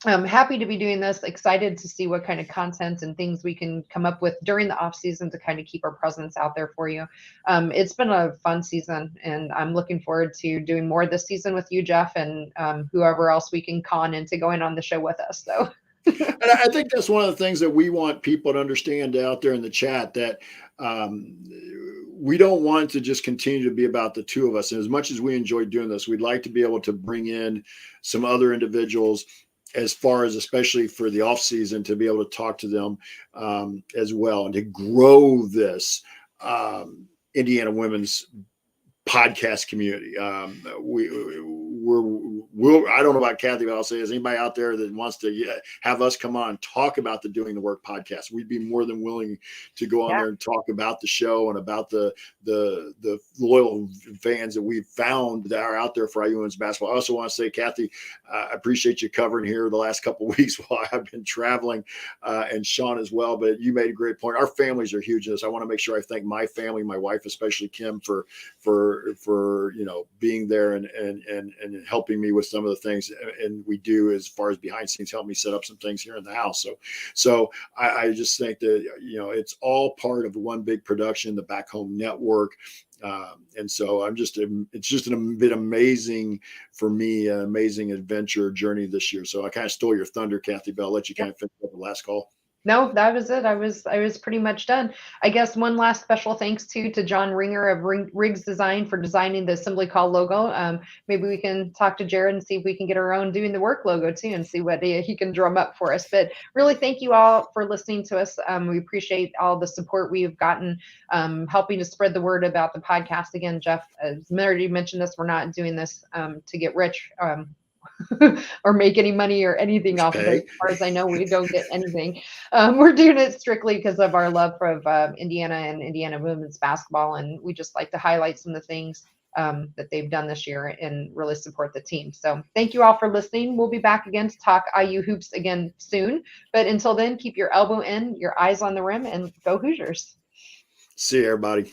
I'm happy to be doing this, excited to see what kind of content and things we can come up with during the off season to kind of keep our presence out there for you. It's been a fun season, and I'm looking forward to doing more this season with you, Jeff, and whoever else we can con into going on the show with us. So. And I think that's one of the things that we want people to understand out there in the chat, that we don't want to just continue to be about the two of us. And as much as we enjoy doing this, we'd like to be able to bring in some other individuals, as far as, especially for the off season, to be able to talk to them as well, and to grow this Indiana women's podcast community. I don't know about Kathy, but I'll say, is anybody out there that wants to have us come on and talk about the Doing the Work podcast? We'd be more than willing to go on there and talk about the show and about the loyal fans that we've found that are out there for IU women's basketball. I also want to say, Kathy, I appreciate you covering here the last couple of weeks while I've been traveling, and Sean as well. But you made a great point. Our families are huge in this. I want to make sure I thank my family, my wife, especially Kim, for being there and helping me with some of the things, and we do as far as behind scenes, help me set up some things here in the house. So I just think that it's all part of one big production, the Back Home Network. And so it's just been amazing for me, an amazing adventure journey this year. So I kind of stole your thunder, Kathy, but I'll let you kind of finish up the last call. No, that was it. I was pretty much done. I guess one last special thanks to John Ringer of Riggs Design for designing the Assembly Call logo. Maybe we can talk to Jared and see if we can get our own Doing the Work logo too, and see what he can drum up for us. But really, thank you all for listening to us. We appreciate all the support we've gotten, helping to spread the word about the podcast. Again, Jeff, as Mary mentioned this, we're not doing this to get rich. Or make any money or anything off of it. As far as I know, we don't get anything. We're doing it strictly because of our love for Indiana and Indiana women's basketball, and we just like to highlight some of the things that they've done this year and really support the team. So thank you all for listening. We'll be back again to talk IU hoops again soon. But until then, keep your elbow in, your eyes on the rim, and go Hoosiers. See you, everybody.